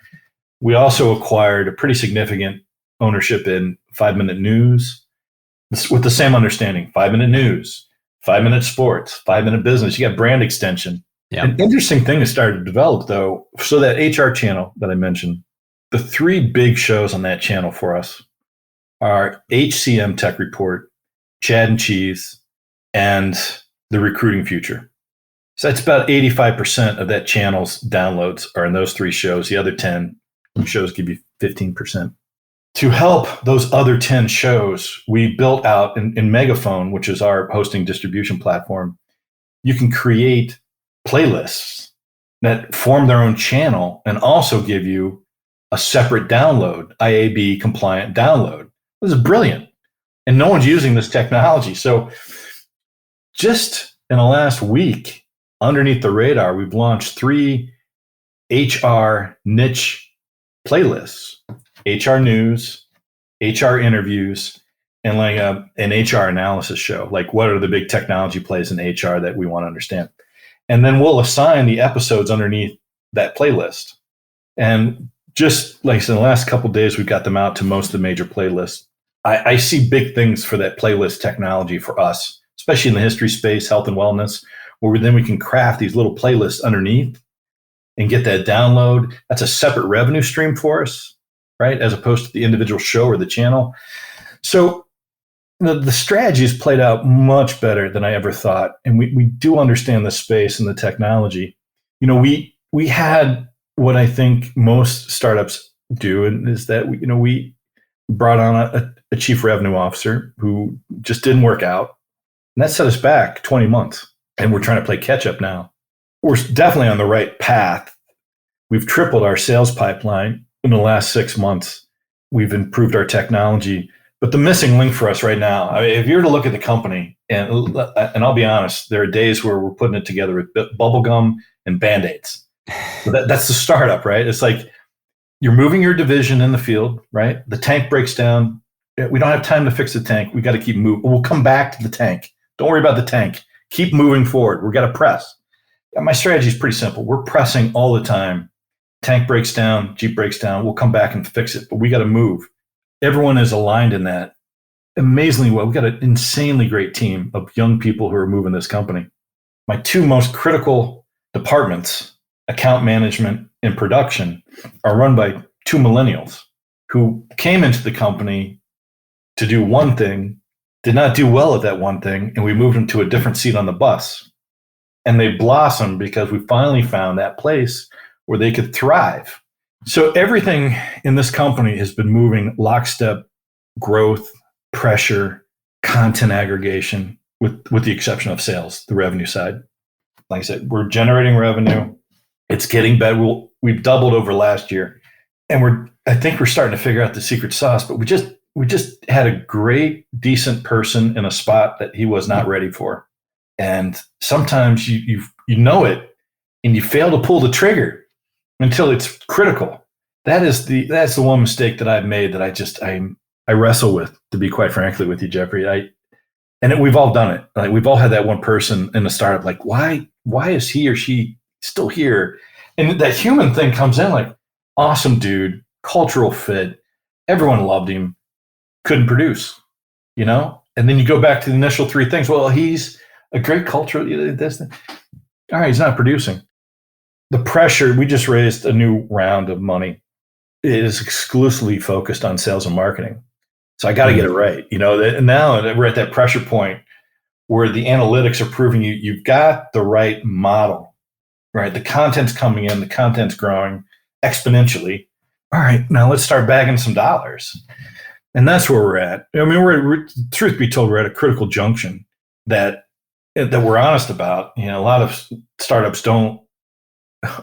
We also acquired a pretty significant ownership in 5-Minute News with the same understanding. 5-Minute News, 5-Minute Sports, 5-Minute Business. You got brand extension. Yeah. An interesting thing has started to develop, though. So that HR channel that I mentioned, the 3 big shows on that channel for us are HCM Tech Report, Chad and Cheese, and The Recruiting Future. So that's about 85% of that channel's downloads are in those 3 shows. The other 10 shows give you 15%. To help those other 10 shows, we built out in Megaphone, which is our hosting distribution platform. You can create playlists that form their own channel and also give you a separate download, IAB compliant download. This is brilliant. And no one's using this technology. So just in the last week, underneath the radar, we've launched 3 HR niche playlists: HR news, HR interviews, and like an HR analysis show. Like, what are the big technology plays in HR that we want to understand? And then we'll assign the episodes underneath that playlist. And just like I said, in the last couple of days, we've got them out to most of the major playlists. I see big things for that playlist technology for us, especially in the history space, health and wellness, where then we can craft these little playlists underneath and get that download. That's a separate revenue stream for us, right? As opposed to the individual show or the channel. So the strategy has played out much better than I ever thought. And we do understand the space and the technology. We had what I think most startups do, and is that we brought on a chief revenue officer who just didn't work out. And that set us back 20 months. And we're trying to play catch up now. We're definitely on the right path. We've tripled our sales pipeline in the last 6 months. We've improved our technology. But the missing link for us right now, I mean, if you were to look at the company, and I'll be honest, there are days where we're putting it together with bubblegum and Band-Aids. That's the startup, right? It's like you're moving your division in the field, right? The tank breaks down. We don't have time to fix the tank. We got to keep moving. We'll come back to the tank. Don't worry about the tank. Keep moving forward. We've got to press. My strategy is pretty simple. We're pressing all the time. Tank breaks down, Jeep breaks down. We'll come back and fix it, but we got to move. Everyone is aligned in that amazingly well. We've got an insanely great team of young people who are moving this company. My 2 most critical departments, account management and production, are run by 2 millennials who came into the company to do one thing, did not do well at that one thing, and we moved them to a different seat on the bus. And they blossomed because we finally found that place where they could thrive. So everything in this company has been moving lockstep: growth, pressure, content aggregation. with the exception of sales, the revenue side. Like I said, we're generating revenue. It's getting better. We've doubled over last year, and I think we're starting to figure out the secret sauce. But we just had a great, decent person in a spot that he was not ready for, and sometimes you know it, and you fail to pull the trigger until it's critical. That's the one mistake that I've made that I wrestle with, to be quite frankly with you, Jeffrey. We've all done it. Like, we've all had that one person in a startup, like, why is he or she still here? And that human thing comes in, like, awesome dude, cultural fit, everyone loved him, couldn't produce, you know? And then you go back to the initial three things. Well, he's a great culture. All right, he's not producing. The pressure, we just raised a new round of money. It is exclusively focused on sales and marketing. So I got to get it right. You know, and now we're at that pressure point where the analytics are proving you've got the right model, right? The content's coming in, the content's growing exponentially. All right, now let's start bagging some dollars. And that's where we're at. I mean, we're truth be told, we're at a critical junction that we're honest about. You know, a lot of startups don't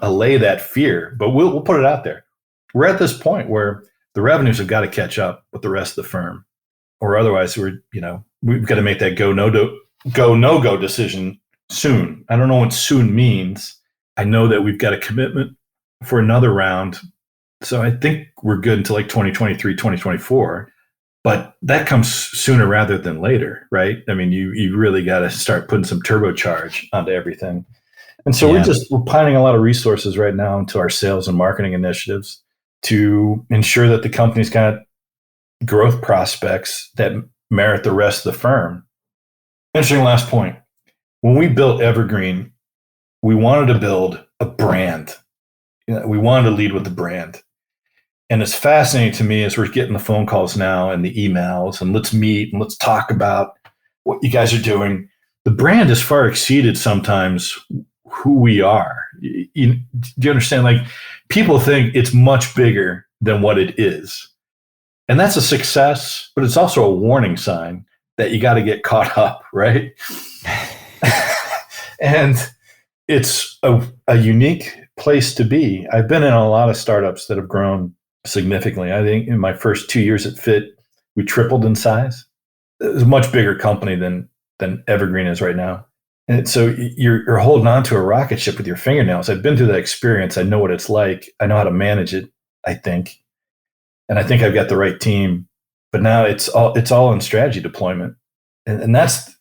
allay that fear, but we'll put it out there. We're at this point where the revenues have got to catch up with the rest of the firm, or otherwise we've got to make that go no-go decision soon. I don't know what soon means. I know that we've got a commitment for another round. So I think we're good until like 2023, 2024, but that comes sooner rather than later, right? I mean, you really got to start putting some turbocharge onto everything. And so we're piling a lot of resources right now into our sales and marketing initiatives to ensure that the company's got growth prospects that merit the rest of the firm. Interesting last point. When we built Evergreen, we wanted to build a brand. We wanted to lead with the brand. And it's fascinating to me as we're getting the phone calls now and the emails, and let's meet and let's talk about what you guys are doing. The brand has far exceeded sometimes who we are. Do you understand? Like, people think it's much bigger than what it is. And that's a success, but it's also a warning sign that you got to get caught up, right? And it's a unique place to be. I've been in a lot of startups that have grown significantly. I think in my first 2 years at Fit, we tripled in size. It was a much bigger company than Evergreen is right now. And so you're holding on to a rocket ship with your fingernails. I've been through that experience. I know what it's like. I know how to manage it, I think. And I think I've got the right team. But now it's all in strategy deployment. And that's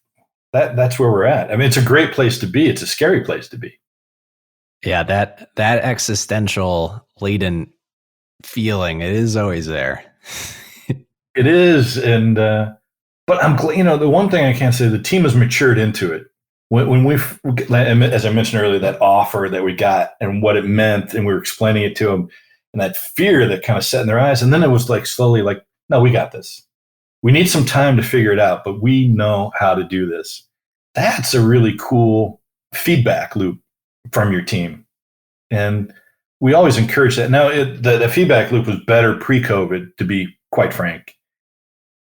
where we're at. I mean, it's a great place to be. It's a scary place to be. Yeah, that existential laden feeling, it is always there. It is. And but I'm glad, the one thing I can't say, the team has matured into it. When as I mentioned earlier, that offer that we got and what it meant, and we were explaining it to them, and that fear that kind of set in their eyes, and then it was like slowly like, no, we got this. We need some time to figure it out, but we know how to do this. That's a really cool feedback loop from your team, and we always encourage that. Now, the feedback loop was better pre-COVID, to be quite frank.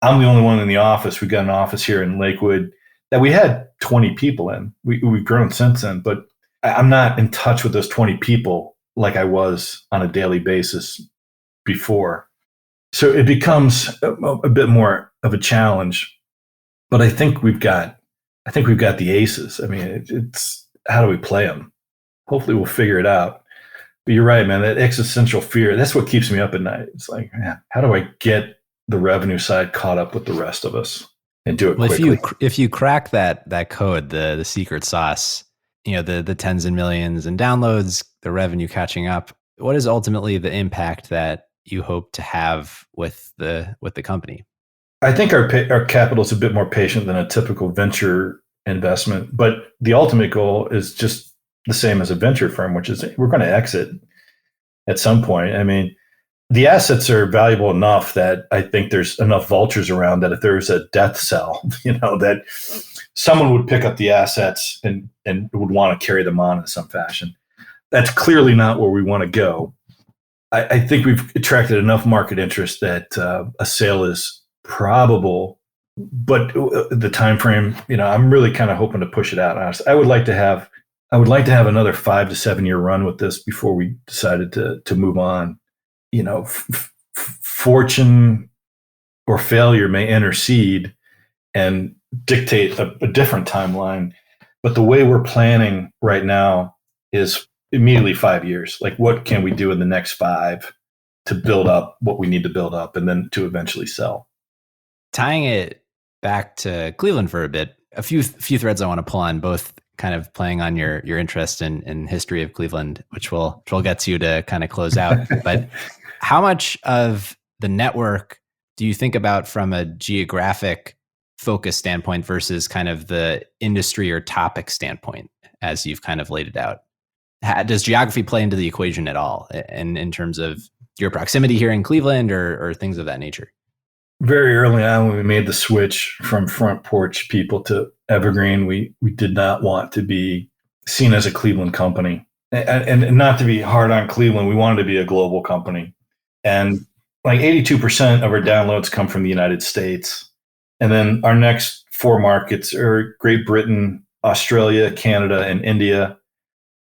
I'm the only one in the office. We've got an office here in Lakewood that we had 20 people in. We've grown since then, but I'm not in touch with those 20 people like I was on a daily basis before. So it becomes a bit more of a challenge, but I think we've got the aces. I mean, it's how do we play them? Hopefully we'll figure it out. But you're right, man, that existential fear, that's what keeps me up at night. It's like, man, how do I get the revenue side caught up with the rest of us? And do it quickly. If you crack that code, the secret sauce, the tens and millions in downloads, the revenue catching up, what is ultimately the impact that you hope to have with the company? I think our capital is a bit more patient than a typical venture investment, but the ultimate goal is just the same as a venture firm, which is we're going to exit at some point. I mean, the assets are valuable enough that I think there's enough vultures around that if there's a death cell, that someone would pick up the assets and would want to carry them on in some fashion. That's clearly not where we want to go. I think we've attracted enough market interest that a sale is probable but the time frame, I'm really kind of hoping to push it out. Honestly, I would like to have another 5 to 7 year run with this before we decided to move on. Fortune or failure may intercede and dictate a different timeline. But the way we're planning right now is immediately 5 years. Like, what can we do in the next 5 to build up what we need to build up and then to eventually sell? Tying it back to Cleveland for a bit, a few threads I want to pull on, both kind of playing on your interest in history of Cleveland, which we'll get to kind of close out. But how much of the network do you think about from a geographic focus standpoint versus kind of the industry or topic standpoint, as you've kind of laid it out? Does geography play into the equation at all in terms of your proximity here in Cleveland or things of that nature? Very early on, when we made the switch from front porch people to Evergreen, we did not want to be seen as a Cleveland company. And not to be hard on Cleveland, we wanted to be a global company. And like 82% of our downloads come from the United States. And then our next 4 markets are Great Britain, Australia, Canada, and India.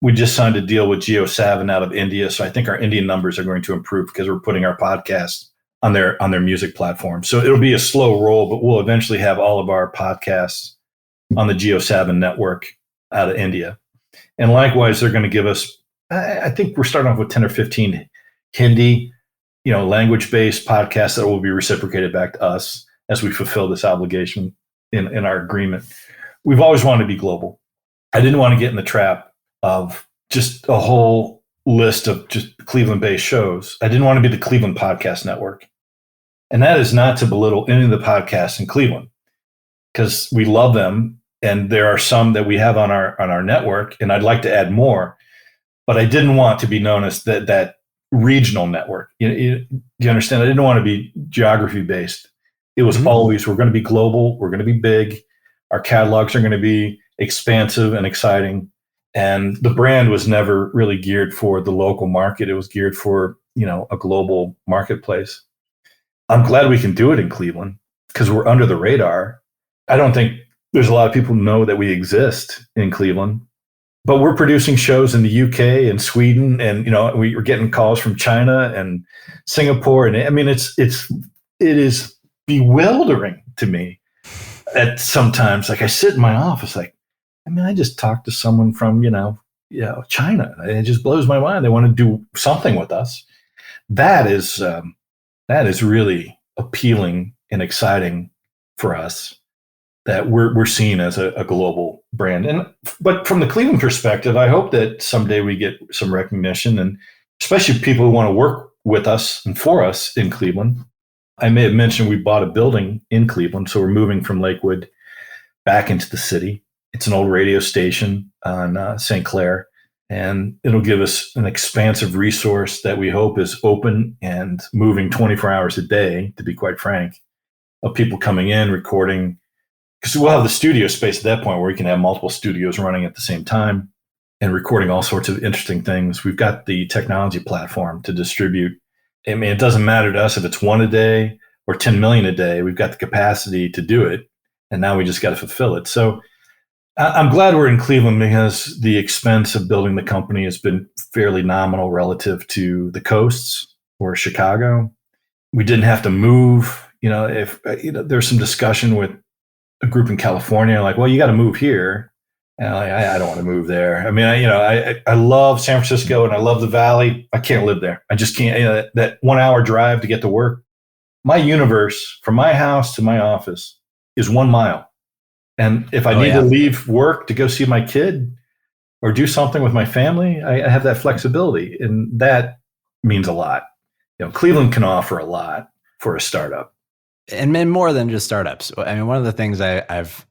We just signed a deal with Geo7 out of India. So I think our Indian numbers are going to improve because we're putting our podcast on their music platform. So it'll be a slow roll, but we'll eventually have all of our podcasts on the Geo7 network out of India. And likewise, they're going to give us, I think we're starting off with 10 or 15 Hindi, language-based podcasts that will be reciprocated back to us as we fulfill this obligation in our agreement. We've always wanted to be global. I didn't want to get in the trap of just a whole list of just Cleveland-based shows. I didn't want to be the Cleveland Podcast Network. And that is not to belittle any of the podcasts in Cleveland, because we love them. And there are some that we have on our network, and I'd like to add more. But I didn't want to be known as that regional network. You understand? I didn't want to be geography-based. It was always, we're going to be global. We're going to be big. Our catalogs are going to be expansive and exciting. And the brand was never really geared for the local market. It was geared for, a global marketplace. I'm glad we can do it in Cleveland because we're under the radar. I don't think there's a lot of people who know that we exist in Cleveland, but we're producing shows in the UK and Sweden. And, we're getting calls from China and Singapore. And I mean, it is bewildering to me at sometimes. Like, I sit in my office, I just talked to someone from, China. It just blows my mind. They want to do something with us. That is really appealing and exciting for us, that we're seen as a global brand. But from the Cleveland perspective, I hope that someday we get some recognition, and especially people who want to work with us and for us in Cleveland. I may have mentioned we bought a building in Cleveland, so we're moving from Lakewood back into the city. It's an old radio station on St. Clair, and it'll give us an expansive resource that we hope is open and moving 24 hours a day, to be quite frank, of people coming in, recording, because we'll have the studio space at that point where we can have multiple studios running at the same time and recording all sorts of interesting things. We've got the technology platform to distribute. I mean, it doesn't matter to us if it's 1 a day or 10 million a day. We've got the capacity to do it, and now we just got to fulfill it. So I'm glad we're in Cleveland because the expense of building the company has been fairly nominal relative to the coasts or Chicago. We didn't have to move. If there's some discussion with a group in California, like, well, you got to move here. And I don't want to move there. I mean, I love San Francisco and I love the Valley. I can't live there. I just can't. That 1 hour drive to get to work. My universe from my house to my office is 1 mile. And if I need to leave work to go see my kid or do something with my family, I have that flexibility. And that means a lot. Cleveland can offer a lot for a startup. And more than just startups. I mean, one of the things I've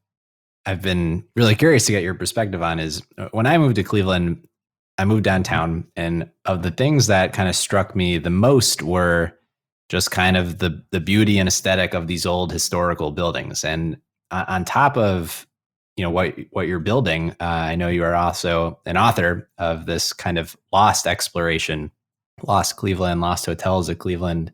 been really curious to get your perspective on is when I moved to Cleveland, I moved downtown, and of the things that kind of struck me the most were just kind of the beauty and aesthetic of these old historical buildings. And on top of, what you're building, I know you are also an author of this kind of lost exploration, Lost Cleveland, Lost Hotels of Cleveland,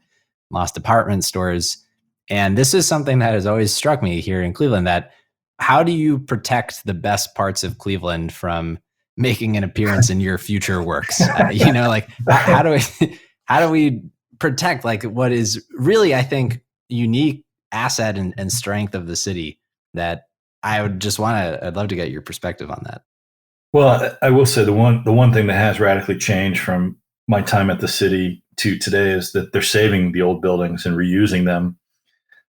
Lost Department Stores. And this is something that has always struck me here in Cleveland, that how do you protect the best parts of Cleveland from making an appearance in your future works? Like how do we protect like what is really, I think, unique asset and strength of the city that I'd love to get your perspective on that. Well, I will say the one thing that has radically changed from my time at the city to today is that they're saving the old buildings and reusing them.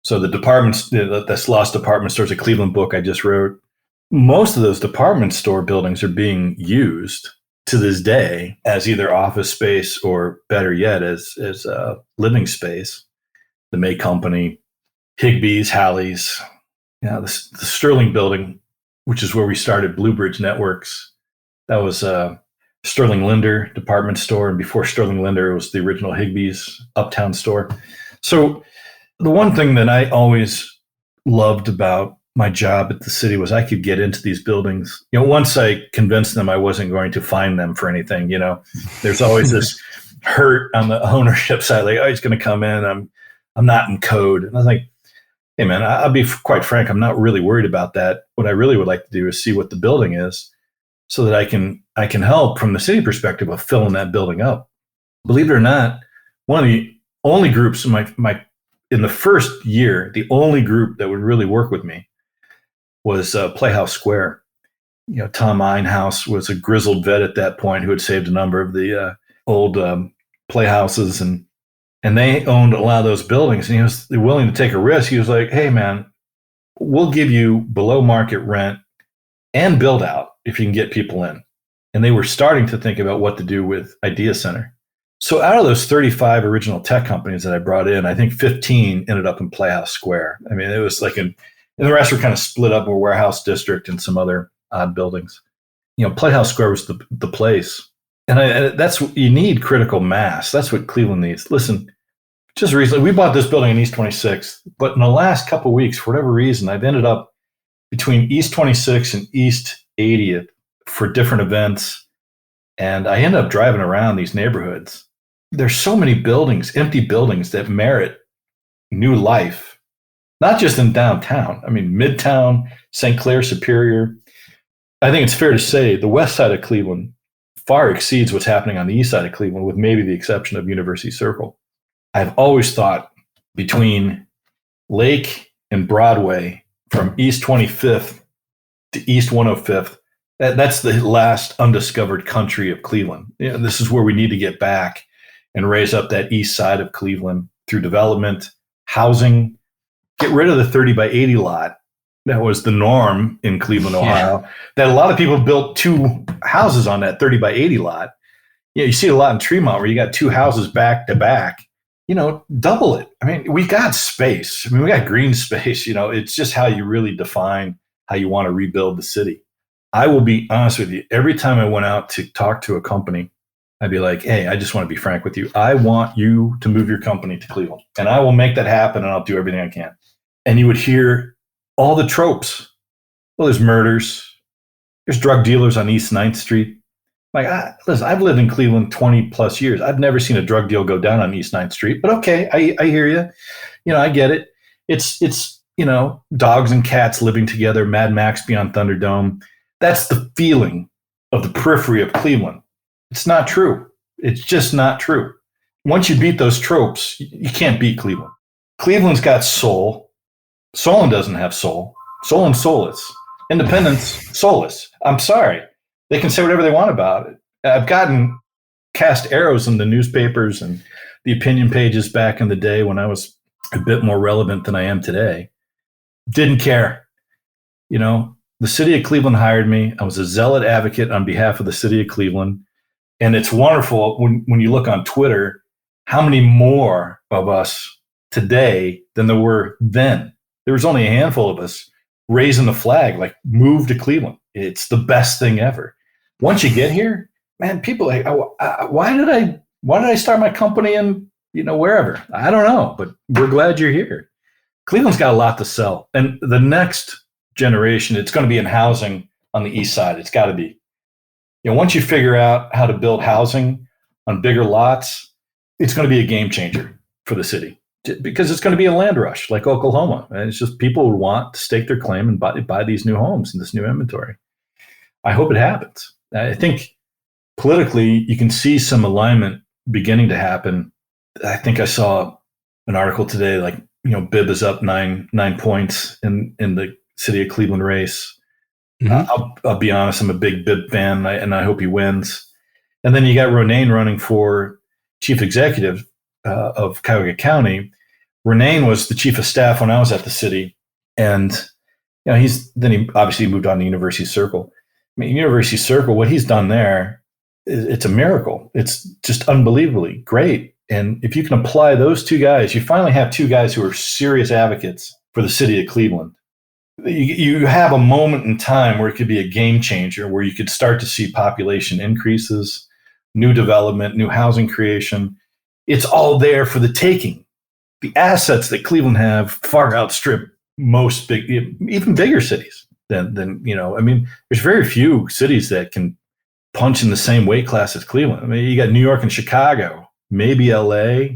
So the departments, that's Lost Department Stores, a Cleveland book I just wrote, most of those department store buildings are being used to this day as either office space or, better yet, as living space. The May Company, Higbee's, Halley's, the Sterling building, which is where we started Blue Bridge Networks. That was Sterling Linder department store, and before Sterling Linder, it was the original Higbee's Uptown store. So the one thing that I always loved about my job at the city was I could get into these buildings. Once I convinced them I wasn't going to fine them for anything, there's always this hurt on the ownership side, like, oh, he's going to come in, I'm not in code. And I was like, hey man, I'll be quite frank, I'm not really worried about that. What I really would like to do is see what the building is so that I can help from the city perspective of filling that building up. Believe it or not, one of the only groups in the first year, the only group that would really work with me was Playhouse Square. Tom Einhaus was a grizzled vet at that point who had saved a number of the old playhouses, and they owned a lot of those buildings. And he was willing to take a risk. He was like, hey, man, we'll give you below market rent and build out if you can get people in. And they were starting to think about what to do with Idea Center. So out of those 35 original tech companies that I brought in, I think 15 ended up in Playhouse Square. I mean, it was like and the rest were kind of split up in Warehouse District and some other odd buildings. Playhouse Square was the place. And that's what you need, critical mass. That's what Cleveland needs. Listen, just recently, we bought this building in East 26th, but in the last couple of weeks, for whatever reason, I've ended up between East 26th and East 80th for different events. And I ended up driving around these neighborhoods. There's so many buildings, empty buildings that merit new life, not just in downtown. I mean, Midtown, St. Clair, Superior. I think it's fair to say the west side of Cleveland far exceeds what's happening on the east side of Cleveland, with maybe the exception of University Circle. I've always thought between Lake and Broadway, from East 25th to East 105th, that's the last undiscovered country of Cleveland. This is where we need to get back and raise up that east side of Cleveland through development, housing, get rid of the 30 by 80 lot. That was the norm in Cleveland, Ohio. Yeah. That a lot of people built two houses on that 30 by 80 lot. You see a lot in Tremont where you got two houses back to back. Double it. I mean, we got space. I mean, we got green space. It's just how you really define how you want to rebuild the city. I will be honest with you. Every time I went out to talk to a company, I'd be like, hey, I just want to be frank with you. I want you to move your company to Cleveland, and I will make that happen, and I'll do everything I can. And you would hear all the tropes. Well, there's murders. There's drug dealers on East 9th Street. Listen, I've lived in Cleveland 20 plus years. I've never seen a drug deal go down on East 9th Street, but okay, I hear you. I get it. It's dogs and cats living together, Mad Max beyond Thunderdome. That's the feeling of the periphery of Cleveland. It's not true. It's just not true. Once you beat those tropes, you can't beat Cleveland. Cleveland's got soul. Solon doesn't have soul. Solon soulless. Independence soulless. I'm sorry. They can say whatever they want about it. I've gotten cast arrows in the newspapers and the opinion pages back in the day when I was a bit more relevant than I am today. Didn't care. The city of Cleveland hired me. I was a zealot advocate on behalf of the city of Cleveland. And it's wonderful when you look on Twitter, how many more of us today than there were then. There was only a handful of us raising the flag, like, move to Cleveland. It's the best thing ever. Once you get here, man, people are like, why did I start my company in, wherever? I don't know, but we're glad you're here. Cleveland's got a lot to sell. And the next generation, it's going to be in housing on the east side. It's got to be. Once you figure out how to build housing on bigger lots, it's going to be a game changer for the city. because it's going to be a land rush like Oklahoma. And it's just people want to stake their claim and buy these new homes and this new inventory. I hope it happens. I think politically, you can see some alignment beginning to happen. I think I saw an article today, like, Bibb is up nine points in the city of Cleveland race. Mm-hmm. I'll be honest, I'm a big Bibb fan, and I hope he wins. And then you got Ronayne running for chief executive of Cuyahoga County. Ronayne was the chief of staff when I was at the city, and he obviously moved on to University Circle. I mean, University Circle, what he's done there, it's a miracle. It's just unbelievably great. And if you can apply those two guys, you finally have two guys who are serious advocates for the city of Cleveland. You have a moment in time where it could be a game changer, where you could start to see population increases, new development, new housing creation. It's all there for the taking. The assets that Cleveland have far outstrip most even bigger cities than there's very few cities that can punch in the same weight class as Cleveland. I mean, you got New York and Chicago, maybe LA.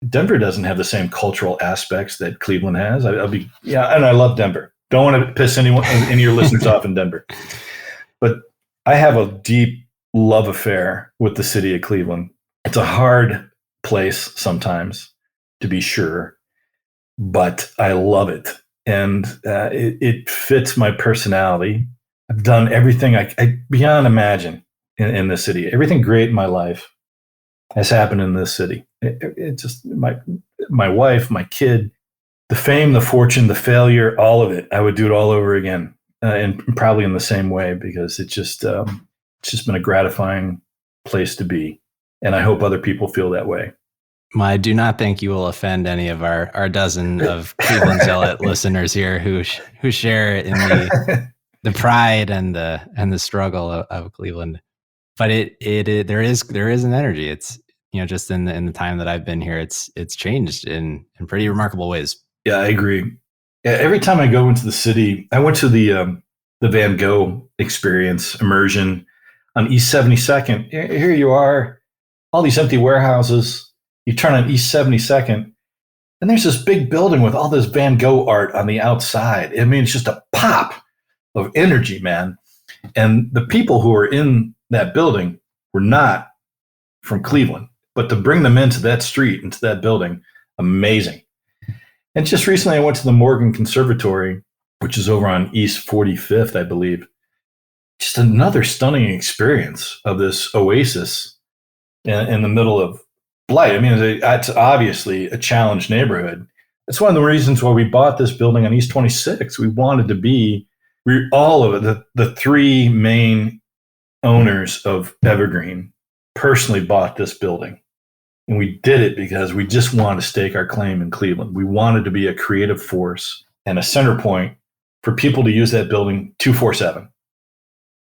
Denver doesn't have the same cultural aspects that Cleveland has. And I love Denver. Don't want to piss any of your listeners off in Denver. But I have a deep love affair with the city of Cleveland. It's a hard place sometimes, to be sure, but I love it. And it fits my personality. I've done everything I beyond imagine in this city. Everything great in my life has happened in this city. It just my wife, my kid, the fame, the fortune, the failure, all of it. I would do it all over again, and probably in the same way, because it's just been a gratifying place to be, and I hope other people feel that way. Well, I do not think you will offend any of our dozen of Cleveland Zealot listeners here who share in the pride and the struggle of Cleveland. But there is an energy. It's just in the time that I've been here, it's changed in pretty remarkable ways. Yeah, I agree. Yeah, every time I go into the city, I went to the Van Gogh experience immersion on East 72nd. Here you are, all these empty warehouses. You turn on East 72nd, and there's this big building with all this Van Gogh art on the outside. I mean, it's just a pop of energy, man. And the people who are in that building were not from Cleveland, but to bring them into that street, into that building, amazing. And just recently, I went to the Morgan Conservatory, which is over on East 45th, I believe. Just another stunning experience of this oasis in the middle of Blight. I mean, it's obviously a challenged neighborhood. That's one of the reasons why we bought this building on East 26. We wanted to be all of it. The three main owners of Evergreen personally bought this building. And we did it because we just wanted to stake our claim in Cleveland. We wanted to be a creative force and a center point for people to use that building 24/7.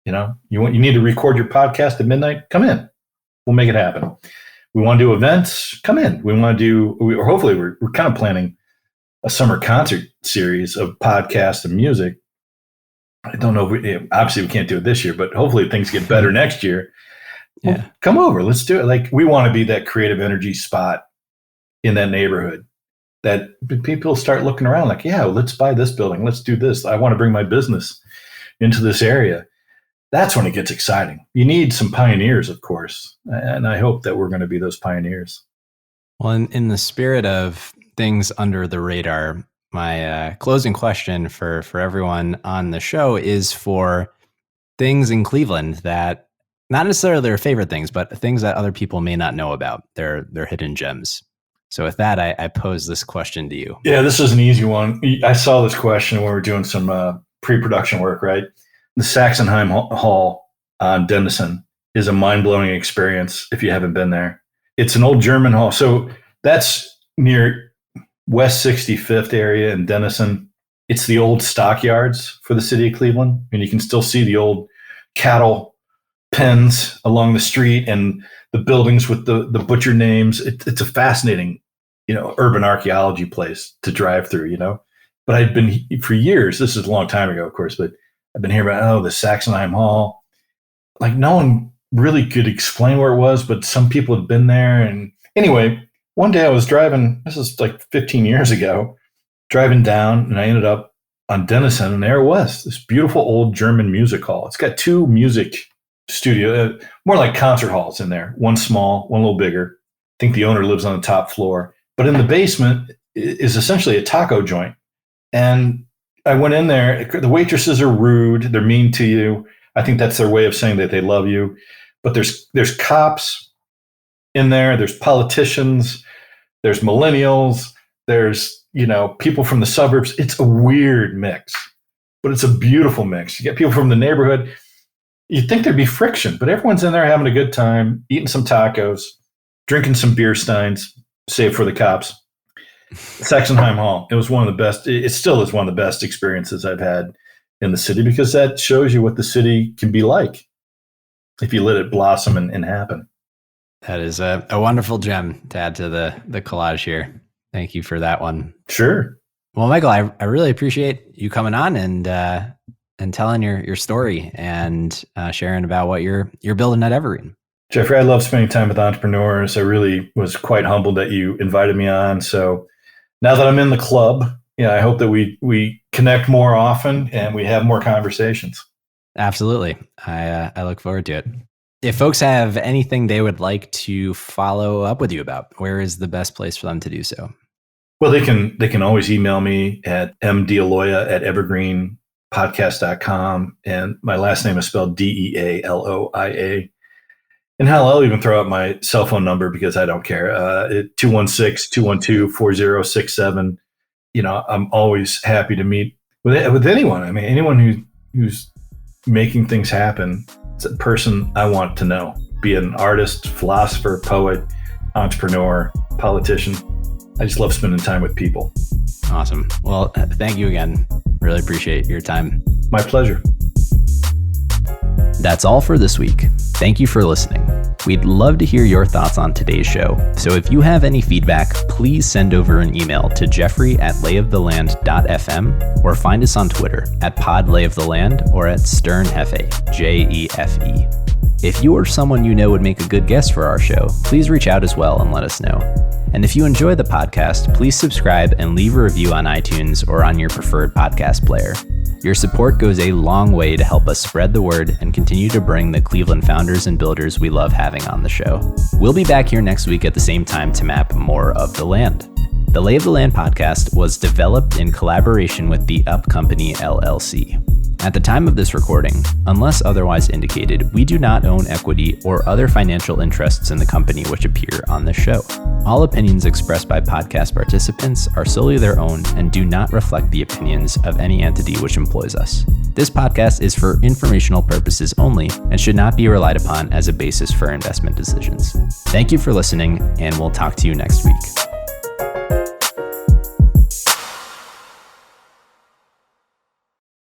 You need to record your podcast at midnight? Come in. We'll make it happen. We want to do events? Come in. We want to do, or hopefully we're kind of planning a summer concert series of podcasts and music. I don't know if obviously we can't do it this year, but hopefully things get better next year. Yeah. Well, come over. Let's do it. Like, we want to be that creative energy spot in that neighborhood that people start looking around like, yeah, let's buy this building. Let's do this. I want to bring my business into this area. That's when it gets exciting. You need some pioneers, of course. And I hope that we're going to be those pioneers. Well, in the spirit of things under the radar, my closing question for everyone on the show is for things in Cleveland that not necessarily their favorite things, but things that other people may not know about, their hidden gems. So with that, I pose this question to you. Yeah, this is an easy one. I saw this question when we were doing some pre-production work, right? The Saxonheim Hall on Denison is a mind-blowing experience if you haven't been there. It's an old German hall. So that's near West 65th area in Denison. It's the old stockyards for the city of Cleveland. And you can still see the old cattle pens along the street and the buildings with the butcher names. It's a fascinating, urban archaeology place to drive through, But I'd been for years, this is a long time ago, of course, but I've been hearing about, the Saxonheim Hall. Like, no one really could explain where it was, but some people had been there. And anyway, one day I was driving, this is like 15 years ago, driving down, and I ended up on Denison, and there it was, this beautiful old German music hall. It's got two music studio, more like concert halls in there. One small, one a little bigger. I think the owner lives on the top floor. But in the basement is essentially a taco joint. And I went in there. The waitresses are rude. They're mean to you. I think that's their way of saying that they love you. But there's cops in there. There's politicians. There's millennials. There's, people from the suburbs. It's a weird mix, but it's a beautiful mix. You get people from the neighborhood. You'd think there'd be friction, but everyone's in there having a good time, eating some tacos, drinking some beer steins, save for the cops. Sachsenheim Hall. It was one of the best. It still is one of the best experiences I've had in the city, because that shows you what the city can be like if you let it blossom and happen. That is a wonderful gem to add to the collage here. Thank you for that one. Sure. Well, Michael, I really appreciate you coming on and telling your story and sharing about what you're building at Evergreen. Jeffrey, I love spending time with entrepreneurs. I really was quite humbled that you invited me on. So now that I'm in the club, I hope that we connect more often and we have more conversations. Absolutely. I look forward to it. If folks have anything they would like to follow up with you about, where is the best place for them to do so? Well, they can always email me at mdealoia@evergreenpodcast.com. And my last name is spelled DEALOIA. And hell, I'll even throw out my cell phone number because I don't care. 216-212-4067. I'm always happy to meet with anyone. I mean, anyone who's making things happen. It's a person I want to know, be it an artist, philosopher, poet, entrepreneur, politician. I just love spending time with people. Awesome. Well, thank you again. Really appreciate your time. My pleasure. That's all for this week. Thank you for listening. We'd love to hear your thoughts on today's show. So if you have any feedback, please send over an email to jeffrey@layoftheland.fm or find us on Twitter @podlayoftheland or @sternhefe, JEFE. If you or someone you know would make a good guest for our show, please reach out as well and let us know. And if you enjoy the podcast, please subscribe and leave a review on iTunes or on your preferred podcast player. Your support goes a long way to help us spread the word and continue to bring the Cleveland founders and builders we love having on the show. We'll be back here next week at the same time to map more of the land. The Lay of the Land podcast was developed in collaboration with the Up Company, LLC. At the time of this recording, unless otherwise indicated, we do not own equity or other financial interests in the company which appear on this show. All opinions expressed by podcast participants are solely their own and do not reflect the opinions of any entity which employs us. This podcast is for informational purposes only and should not be relied upon as a basis for investment decisions. Thank you for listening, and we'll talk to you next week.